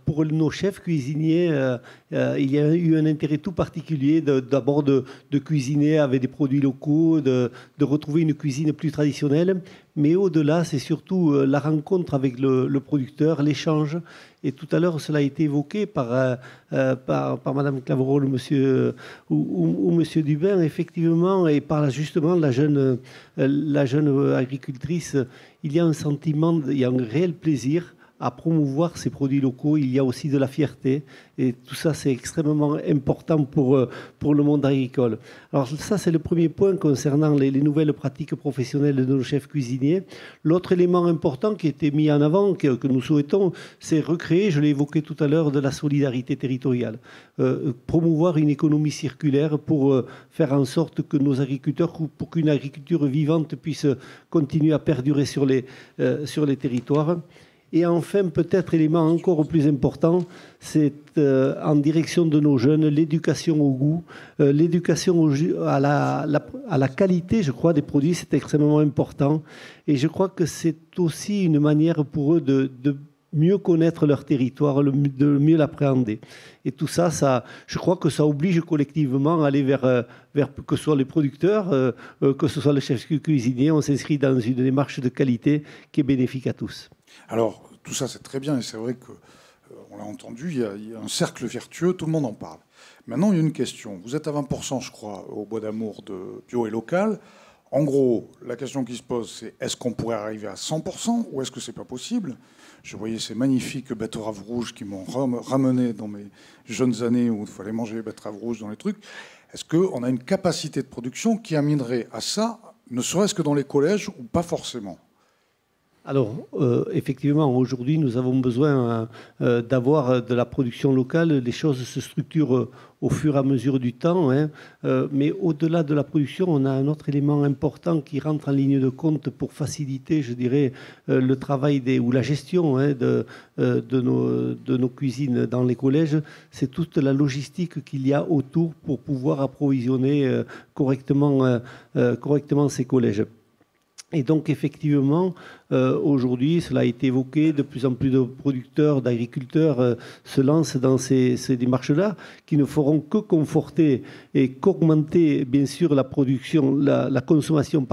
pour nos chefs cuisiniers, il y a eu un intérêt tout particulier d'abord de cuisiner avec des produits locaux, de retrouver une cuisine plus traditionnelle. Mais au-delà, c'est surtout la rencontre avec le producteur, l'échange. Et tout à l'heure, cela a été évoqué par Madame Claverol ou Monsieur Dubin, effectivement, et par justement la jeune agricultrice. Il y a un sentiment, il y a un réel plaisir à promouvoir ces produits locaux. Il y a aussi de la fierté. Et tout ça, c'est extrêmement important pour le monde agricole. Alors ça, c'est le premier point concernant les nouvelles pratiques professionnelles de nos chefs cuisiniers. L'autre élément important qui a été mis en avant, que nous souhaitons, c'est recréer, je l'ai évoqué tout à l'heure, de la solidarité territoriale. Promouvoir une économie circulaire pour faire en sorte que nos agriculteurs, pour qu'une agriculture vivante puisse continuer à perdurer sur les territoires. Et enfin, peut-être élément encore plus important, c'est en direction de nos jeunes, l'éducation au goût, l'éducation à la qualité, je crois, des produits, c'est extrêmement important. Et je crois que c'est aussi une manière pour eux de mieux connaître leur territoire, de mieux l'appréhender. Et tout ça, je crois que ça oblige collectivement à aller vers que ce soit les producteurs, que ce soit les chefs cuisiniers, on s'inscrit dans une démarche de qualité qui est bénéfique à tous. Alors, tout ça, c'est très bien, et c'est vrai qu'on l'a entendu, il y a un cercle vertueux, tout le monde en parle. Maintenant, il y a une question. Vous êtes à 20%, je crois, au Bois d'Amour de bio et local. En gros, la question qui se pose, c'est est-ce qu'on pourrait arriver à 100% ou est-ce que c'est pas possible? Je voyais ces magnifiques betteraves rouges qui m'ont ramené dans mes jeunes années où il fallait manger les betteraves rouges dans les trucs. Est-ce qu'on a une capacité de production qui amènerait à ça, ne serait-ce que dans les collèges ou pas forcément? Alors, effectivement, aujourd'hui, nous avons besoin d'avoir de la production locale. Les choses se structurent au fur et à mesure du temps. Hein. Mais au-delà de la production, on a un autre élément important qui rentre en ligne de compte pour faciliter, je dirais, le travail ou la gestion de nos cuisines dans les collèges. C'est toute la logistique qu'il y a autour pour pouvoir approvisionner correctement ces collèges. Et donc, effectivement, aujourd'hui, cela a été évoqué, de plus en plus de producteurs, d'agriculteurs se lancent dans ces démarches-là, qui ne feront que conforter et qu'augmenter, bien sûr, la production, la consommation,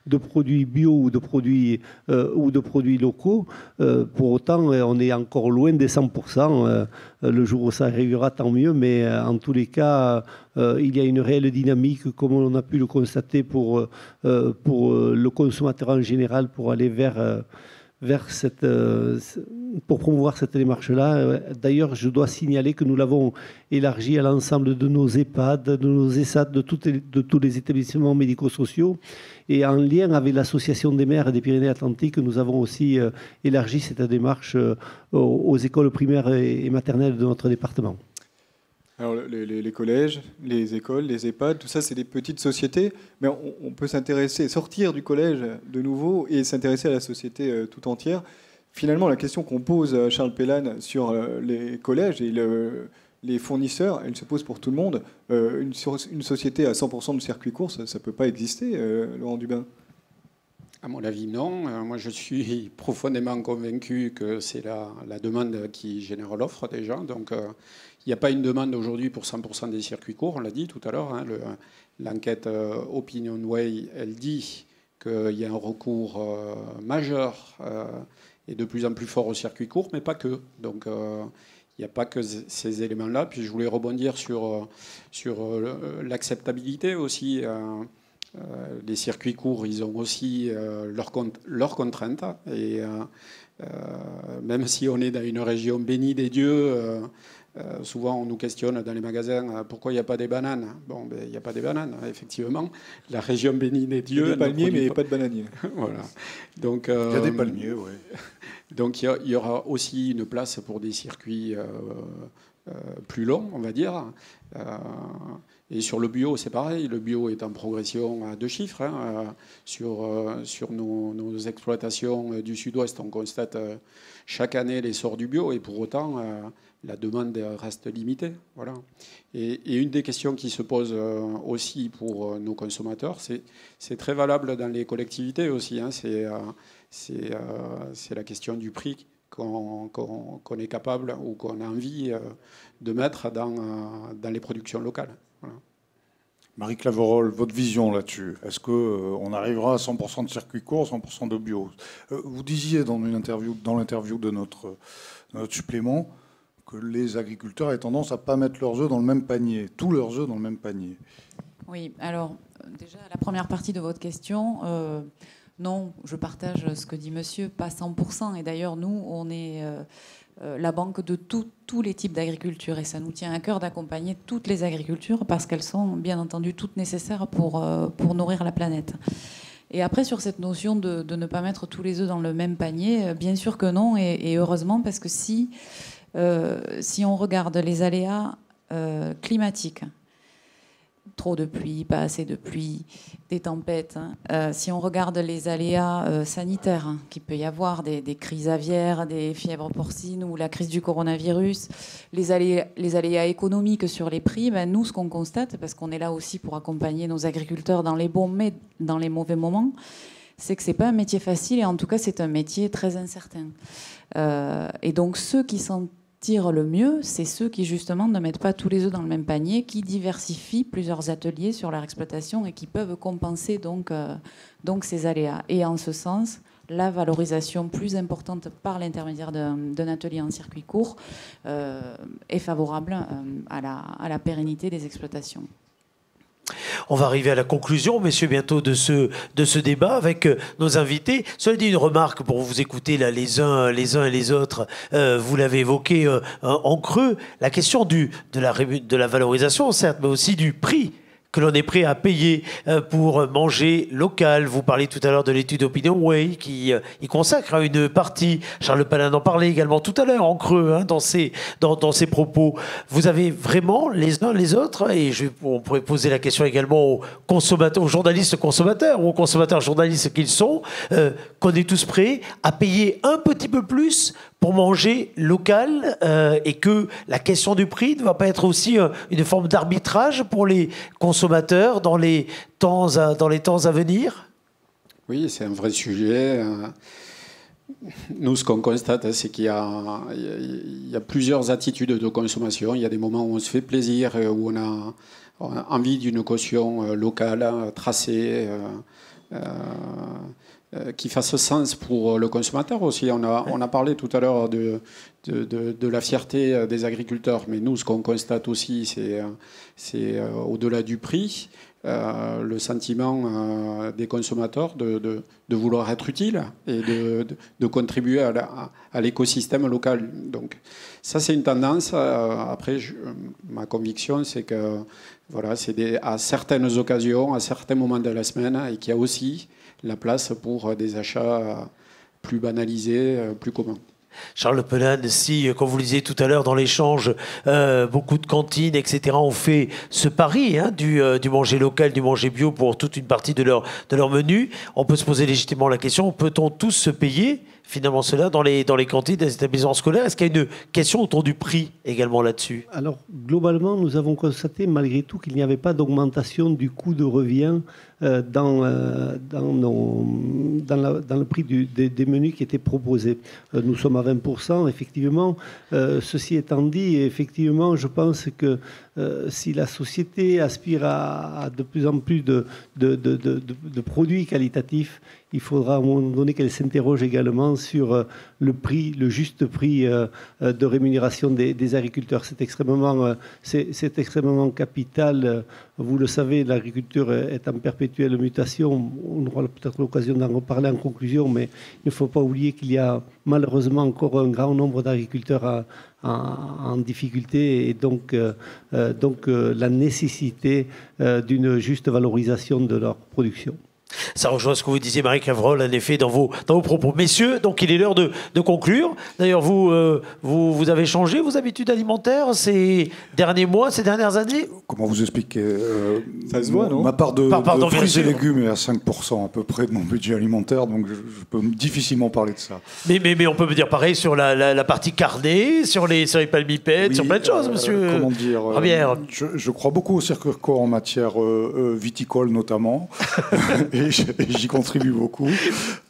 de produits bio ou de produits locaux. Pour autant, on est encore loin des 100%. Le jour où ça arrivera, tant mieux, mais en tous les cas, il y a une réelle dynamique, comme on a pu le constater pour le consommateur en général, pour aller pour promouvoir cette démarche-là. D'ailleurs, je dois signaler que nous l'avons élargi à l'ensemble de nos EHPAD, de nos ESAT, de tous les établissements médico-sociaux. Et en lien avec l'Association des maires des Pyrénées-Atlantiques, nous avons aussi élargi cette démarche aux écoles primaires et maternelles de notre département. Alors, les collèges, les écoles, les EHPAD, tout ça, c'est des petites sociétés, mais on peut s'intéresser, sortir du collège de nouveau et s'intéresser à la société tout entière. Finalement, la question qu'on pose à Charles Pellan sur les collèges et les fournisseurs, elle se pose pour tout le monde. Une société à 100% de circuit court, ça ne peut pas exister, Laurent Dubin. À mon avis, non. Moi, je suis profondément convaincu que c'est la demande qui génère l'offre déjà. Donc, il n'y a pas une demande aujourd'hui pour 100% des circuits courts, on l'a dit tout à l'heure. Hein, l'enquête OpinionWay, elle dit qu'il y a un recours majeur et de plus en plus fort aux circuits courts, mais pas que. Donc, il n'y a pas que ces éléments-là. Puis, je voulais rebondir sur l'acceptabilité aussi. Les circuits courts, ils ont aussi leurs contraintes. Et même si on est dans une région bénie des dieux, souvent on nous questionne dans les magasins pourquoi il n'y a pas des bananes. Bon, ben, il n'y a pas des bananes, effectivement. La région bénie des dieux. Il y a des palmiers, mais pas de bananiers. Voilà. Donc, il y a des palmiers, oui. Donc il y aura aussi une place pour des circuits plus longs, on va dire. Et sur le bio, c'est pareil. Le bio est en progression à 2 chiffres. Hein. Sur nos exploitations du sud-ouest, on constate chaque année l'essor du bio. Et pour autant, la demande reste limitée. Voilà. Et une des questions qui se pose aussi pour nos consommateurs, c'est très valable dans les collectivités aussi. Hein. C'est la question du prix qu'on est capable ou qu'on a envie de mettre dans les productions locales. Voilà. Marie Claverol, votre vision là-dessus, est-ce qu'on arrivera à 100% de circuit court, 100% de bio? Vous disiez dans l'interview de notre supplément que les agriculteurs aient tendance à ne pas mettre leurs œufs dans le même panier, tous leurs œufs dans le même panier. Oui, alors déjà la première partie de votre question, non, je partage ce que dit monsieur, pas 100%. Et d'ailleurs, nous, on est la banque de tous les types d'agriculture. Et ça nous tient à cœur d'accompagner toutes les agricultures parce qu'elles sont bien entendu toutes nécessaires pour nourrir la planète. Et après, sur cette notion de ne pas mettre tous les œufs dans le même panier, bien sûr que non, et heureusement, parce que si on regarde les aléas climatiques, trop de pluie, pas assez de pluie, des tempêtes. Si on regarde les aléas sanitaires qu'il peut y avoir, des crises aviaires, des fièvres porcines ou la crise du coronavirus, les aléas économiques sur les prix, nous, ce qu'on constate, parce qu'on est là aussi pour accompagner nos agriculteurs dans les bons, mais dans les mauvais moments, c'est que c'est pas un métier facile et en tout cas, c'est un métier très incertain. Et donc, ceux qui s'en tirent le mieux, c'est ceux qui justement ne mettent pas tous les œufs dans le même panier, qui diversifient plusieurs ateliers sur leur exploitation et qui peuvent compenser donc ces aléas. Et en ce sens, la valorisation plus importante par l'intermédiaire d'un atelier en circuit court est favorable à la pérennité des exploitations. On va arriver à la conclusion, messieurs, bientôt de ce débat avec nos invités. Cela dit, une remarque pour vous écouter là, les uns et les autres. Vous l'avez évoqué en creux, la question de la valorisation, certes, mais aussi du prix que l'on est prêt à payer pour manger local. Vous parlez tout à l'heure de l'étude OpinionWay qui y consacre une partie. Charles Palin en parlait également tout à l'heure en creux dans ses propos. Vous avez vraiment les uns les autres, et on pourrait poser la question également aux consommateurs, aux journalistes consommateurs ou aux consommateurs journalistes qu'ils sont, qu'on est tous prêts à payer un petit peu plus pour manger local et que la question du prix ne va pas être aussi une forme d'arbitrage pour les consommateurs dans les temps à venir? Oui, c'est un vrai sujet. Nous, ce qu'on constate, c'est qu'il y a plusieurs attitudes de consommation. Il y a des moments où on se fait plaisir, où on a envie d'une caution locale, tracée, qui fasse sens pour le consommateur aussi. On a parlé tout à l'heure de la fierté des agriculteurs, mais nous, ce qu'on constate aussi, c'est au-delà du prix, le sentiment des consommateurs de vouloir être utile et de contribuer à l'écosystème local. Donc ça, c'est une tendance. Après, ma conviction, c'est que voilà, c'est à certaines occasions, à certains moments de la semaine, et qu'il y a aussi la place pour des achats plus banalisés, plus communs. Charles Pelin, si, comme vous le disiez tout à l'heure dans l'échange, beaucoup de cantines, etc., ont fait ce pari du manger local, du manger bio pour toute une partie de leur menu, on peut se poser légitimement la question, peut-on tous se payer finalement cela dans les cantines des établissements scolaires? Est-ce qu'il y a une question autour du prix également là-dessus? Alors, globalement, nous avons constaté malgré tout qu'il n'y avait pas d'augmentation du coût de revient dans le prix des menus qui étaient proposés. Nous sommes à 20%, effectivement. Ceci étant dit, effectivement, je pense que si la société aspire à de plus en plus de produits qualitatifs, il faudra à un moment donné qu'elle s'interroge également sur le prix, le juste prix de rémunération des agriculteurs. C'est extrêmement capital. Vous le savez, l'agriculture est en perpétuelle mutation. On aura peut-être l'occasion d'en reparler en conclusion, mais il ne faut pas oublier qu'il y a malheureusement encore un grand nombre d'agriculteurs en difficulté, et donc la nécessité d'une juste valorisation de leur production. Ça rejoint ce que vous disiez, Marie Cavrolle, en effet, dans vos propos. Messieurs, donc il est l'heure de conclure. D'ailleurs, vous avez changé vos habitudes alimentaires ces derniers mois, ces dernières années? Comment vous expliquer Ça se voit, non? Ma part de fruits et légumes est à 5% à peu près de mon budget alimentaire, donc je peux difficilement parler de ça. Mais on peut me dire pareil sur la partie carnée, sur les palmipèdes, sur plein de choses, monsieur. Comment dire je crois beaucoup au circuit court en matière viticole notamment. Et j'y contribue beaucoup.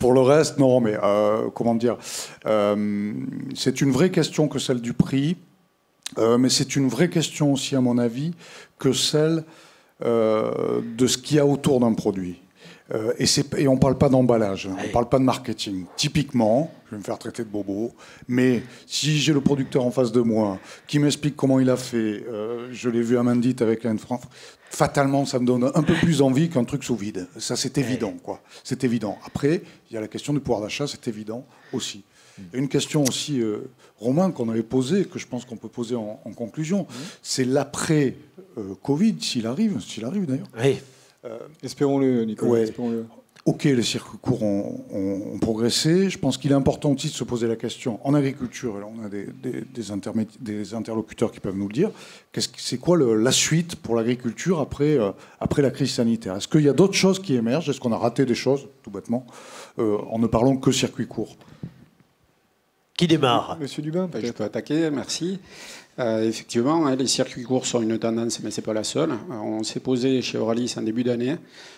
Pour le reste, non, mais comment dire, c'est une vraie question que celle du prix, mais c'est une vraie question aussi, à mon avis, que celle de ce qu'il y a autour d'un produit. Et on ne parle pas d'emballage, on ne parle pas de marketing. Typiquement, je vais me faire traiter de bobo, mais si j'ai le producteur en face de moi qui m'explique comment il a fait, je l'ai vu à Mandit avec un franc, fatalement, ça me donne un peu plus envie qu'un truc sous vide. Ça, c'est évident, quoi. C'est évident. Après, il y a la question du pouvoir d'achat, c'est évident aussi. Et une question aussi, Romain, qu'on avait posée, que je pense qu'on peut poser en conclusion, c'est l'après-Covid, s'il arrive d'ailleurs. Oui. Espérons-le, Nicolas. Ouais. Espérons-le. Ok, les circuits courts ont progressé. Je pense qu'il est important aussi de se poser la question en agriculture. Et là, on a des interlocuteurs qui peuvent nous le dire. C'est quoi la suite pour l'agriculture après la crise sanitaire? Est-ce qu'il y a d'autres choses qui émergent? Est-ce qu'on a raté des choses, tout bêtement, en ne parlant que circuits courts? Qui démarre? Monsieur Dubin, je peux attaquer, merci. Effectivement, les circuits courts sont une tendance, mais ce n'est pas la seule. On s'est posé chez Euralis en début d'année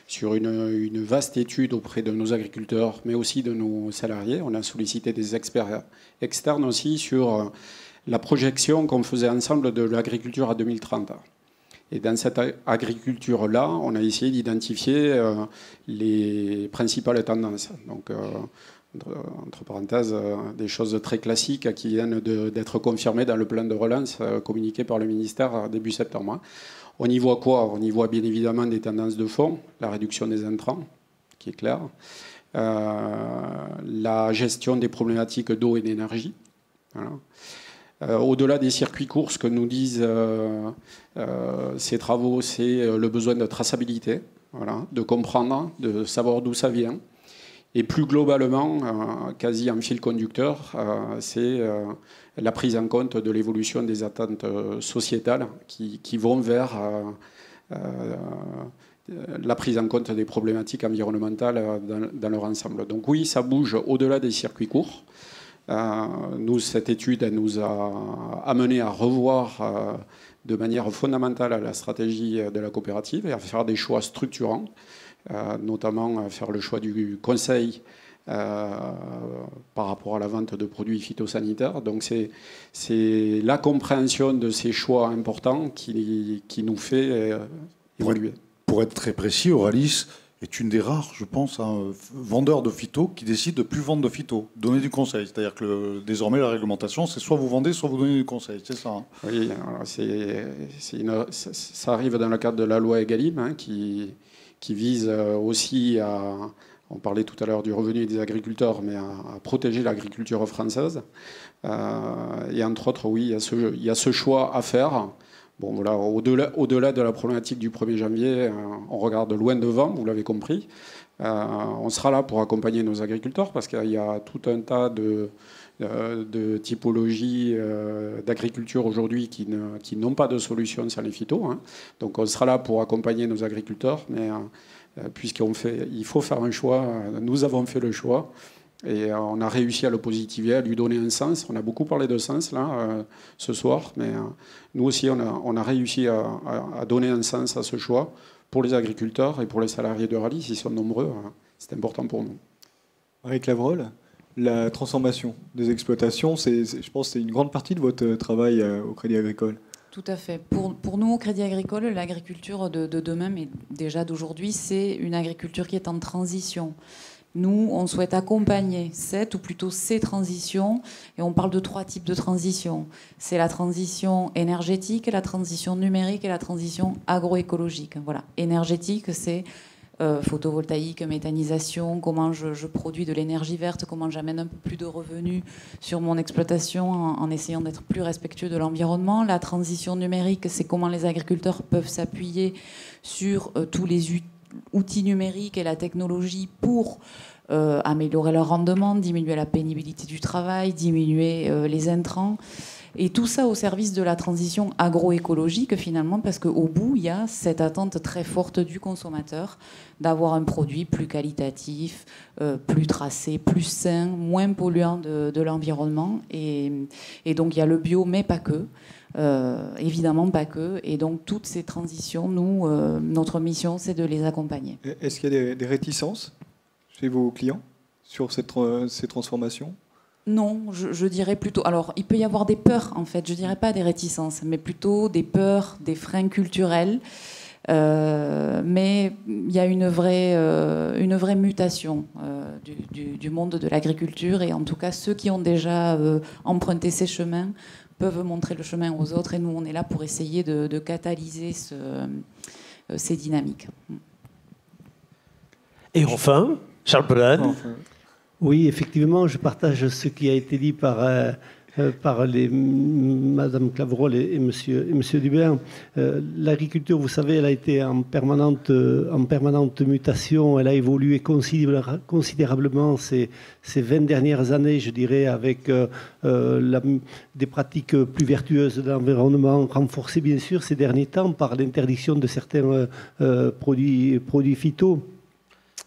sur une vaste étude auprès de nos agriculteurs, mais aussi de nos salariés. On a sollicité des experts externes aussi sur la projection qu'on faisait ensemble de l'agriculture à 2030. Et dans cette agriculture-là, on a essayé d'identifier les principales tendances. Donc, entre parenthèses, des choses très classiques qui viennent d'être confirmées dans le plan de relance communiqué par le ministère début septembre. On y voit quoi? On y voit bien évidemment des tendances de fond, la réduction des intrants, qui est claire, la gestion des problématiques d'eau et d'énergie. Voilà. Au-delà des circuits courts, ce que nous disent ces travaux, c'est le besoin de traçabilité, voilà, de comprendre, de savoir d'où ça vient. Et plus globalement, quasi en fil conducteur, c'est la prise en compte de l'évolution des attentes sociétales qui vont vers la prise en compte des problématiques environnementales dans leur ensemble. Donc oui, ça bouge au-delà des circuits courts. Nous, cette étude, elle nous a amené à revoir de manière fondamentale la stratégie de la coopérative et à faire des choix structurants, notamment à faire le choix du conseil par rapport à la vente de produits phytosanitaires. Donc c'est la compréhension de ces choix importants qui nous fait évoluer. Pour être très précis, Auralis est une des rares, je pense, vendeurs de phyto qui décide de plus vendre de phyto, donner du conseil. C'est-à-dire que désormais, la réglementation, c'est soit vous vendez, soit vous donnez du conseil. C'est ça. Oui, alors ça arrive dans le cadre de la loi Egalim, qui vise aussi à... On parlait tout à l'heure du revenu des agriculteurs, mais à protéger l'agriculture française. Et entre autres, oui, il y a ce choix à faire. Bon, voilà, au-delà de la problématique du 1er janvier, on regarde loin devant, vous l'avez compris. On sera là pour accompagner nos agriculteurs parce qu'il y a tout un tas de typologies d'agriculture aujourd'hui qui n'ont pas de solution sans les phytos. Hein. Donc on sera là pour accompagner nos agriculteurs, mais il faut faire un choix. Nous avons fait le choix. Et on a réussi à le positiver, à lui donner un sens. On a beaucoup parlé de sens là ce soir, mais nous aussi on a réussi à donner un sens à ce choix pour les agriculteurs et pour les salariés de Auralis. Ils sont nombreux, c'est important pour nous. Avec Lavrolle, la transformation des exploitations, je pense que c'est une grande partie de votre travail au Crédit Agricole. Tout à fait. Pour nous, au Crédit Agricole, l'agriculture de demain, mais déjà d'aujourd'hui, c'est une agriculture qui est en transition. Nous, on souhaite accompagner ou plutôt ces transitions, et on parle de 3 types de transitions. C'est la transition énergétique, la transition numérique et la transition agroécologique. Voilà. Énergétique, c'est photovoltaïque, méthanisation, comment je produis de l'énergie verte, comment j'amène un peu plus de revenus sur mon exploitation en essayant d'être plus respectueux de l'environnement. La transition numérique, c'est comment les agriculteurs peuvent s'appuyer sur tous les outils numériques et la technologie pour améliorer leur rendement, diminuer la pénibilité du travail, diminuer les intrants. Et tout ça au service de la transition agroécologique, finalement, parce qu'au bout, il y a cette attente très forte du consommateur d'avoir un produit plus qualitatif, plus tracé, plus sain, moins polluant de l'environnement. Et donc, il y a le bio, mais pas que. Évidemment pas que, et donc toutes ces transitions, nous, notre mission, c'est de les accompagner. Est-ce qu'il y a des réticences chez vos clients sur ces transformations? Non, je dirais plutôt... Alors, il peut y avoir des peurs, en fait, je dirais pas des réticences, mais plutôt des peurs, des freins culturels, mais il y a une vraie mutation du monde de l'agriculture, et en tout cas, ceux qui ont déjà emprunté ces chemins peuvent montrer le chemin aux autres, et nous, on est là pour essayer de catalyser ces dynamiques. Et enfin, Charles Pelade. Oui, effectivement, je partage ce qui a été dit par Madame Clavrolle et Monsieur Dubert. L'agriculture, vous savez, elle a été en permanente mutation. Elle a évolué considérablement ces 20 dernières années, je dirais, avec des pratiques plus vertueuses de l'environnement, renforcées bien sûr ces derniers temps par l'interdiction de certains produits phyto.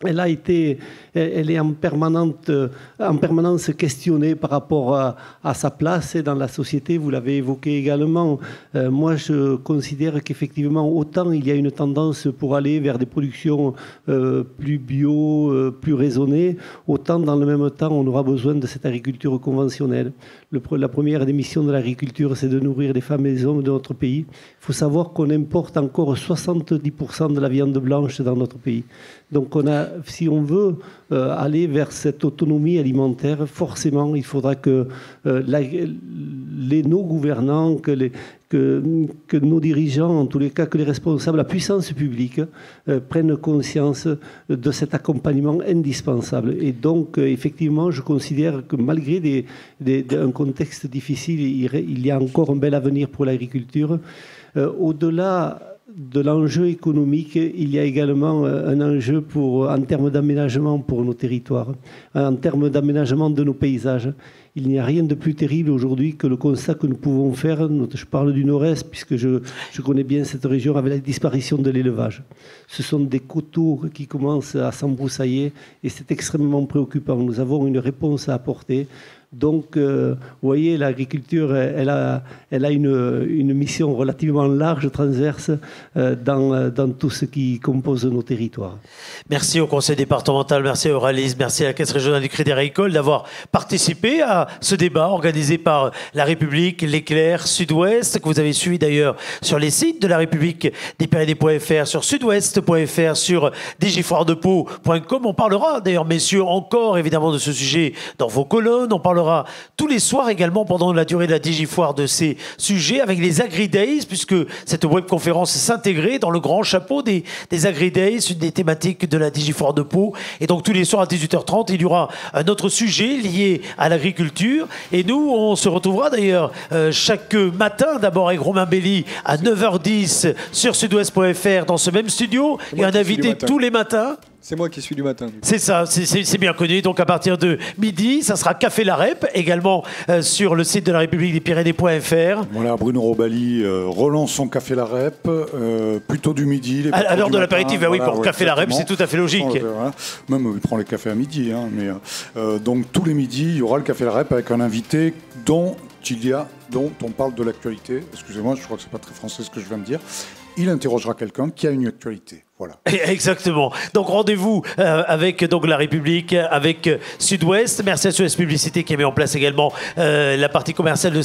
elle est en permanence questionnée par rapport à sa place dans la société. Vous l'avez évoqué également. Moi, je considère qu'effectivement, autant il y a une tendance pour aller vers des productions plus bio, plus raisonnées, autant dans le même temps, on aura besoin de cette agriculture conventionnelle. La première des missions de l'agriculture, c'est de nourrir les femmes et les hommes de notre pays. Il faut savoir qu'on importe encore 70% de la viande blanche dans notre pays. Donc, si on veut aller vers cette autonomie alimentaire, forcément, il faudra que nos gouvernants, que nos dirigeants, en tous les cas, que les responsables, la puissance publique, prennent conscience de cet accompagnement indispensable. Et donc, effectivement, je considère que malgré un contexte difficile, il y a encore un bel avenir pour l'agriculture. Au-delà de l'enjeu économique, il y a également un enjeu en termes d'aménagement pour nos territoires, en termes d'aménagement de nos paysages. Il n'y a rien de plus terrible aujourd'hui que le constat que nous pouvons faire. Je parle du Nord-Est, puisque je connais bien cette région, avec la disparition de l'élevage. Ce sont des coteaux qui commencent à s'embroussailler et c'est extrêmement préoccupant. Nous avons une réponse à apporter. Donc, vous voyez, l'agriculture, elle a une mission relativement large, transverse, dans tout ce qui compose nos territoires. Merci au Conseil départemental, merci à Euralis, merci à la Caisse régionale du Crédit Agricole d'avoir participé à ce débat organisé par La République, l'Éclair, Sud-Ouest, que vous avez suivi d'ailleurs sur les sites de La République des Pyrénées.fr, sur sudouest.fr, sur digifoiredepau.com. On parlera d'ailleurs, messieurs, encore évidemment de ce sujet dans vos colonnes. On parlera tous les soirs également pendant la durée de la Digifoire de ces sujets avec les Agri-Days, puisque cette webconférence s'intégrait dans le grand chapeau des Agri-Days, une des thématiques de la Digifoire de Pau. Et donc tous les soirs à 18h30, il y aura un autre sujet lié à l'agriculture. Et nous, on se retrouvera d'ailleurs chaque matin, d'abord avec Romain Belli à 9h10 sur sudouest.fr dans ce même studio. Et un invité tous les matins. C'est moi qui suis du matin. C'est ça, c'est bien connu. Donc à partir de midi, ça sera Café La Rep, également sur le site de La République des Pyrénées.fr. Voilà, Bruno Robali relance son Café La Rep, plutôt du midi. À l'heure de l'apéritif, oui, pour Café La Rep, c'est tout à fait logique. Voilà. Même il prend les cafés à midi. Donc tous les midis, il y aura le Café La Rep avec un invité dont on parle de l'actualité. Excusez-moi, je crois que c'est pas très français ce que je viens de dire. Il interrogera quelqu'un qui a une actualité. Voilà. Exactement. Donc rendez-vous avec La République, avec Sud-Ouest. Merci à Sud-Ouest Publicité qui a mis en place également la partie commerciale de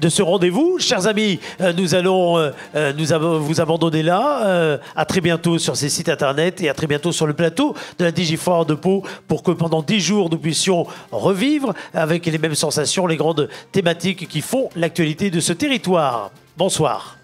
ce rendez-vous. Chers amis, nous allons vous abandonner là. À très bientôt sur ces sites internet et à très bientôt sur le plateau de la Digifoire de Pau pour que pendant 10 jours nous puissions revivre avec les mêmes sensations, les grandes thématiques qui font l'actualité de ce territoire. Bonsoir.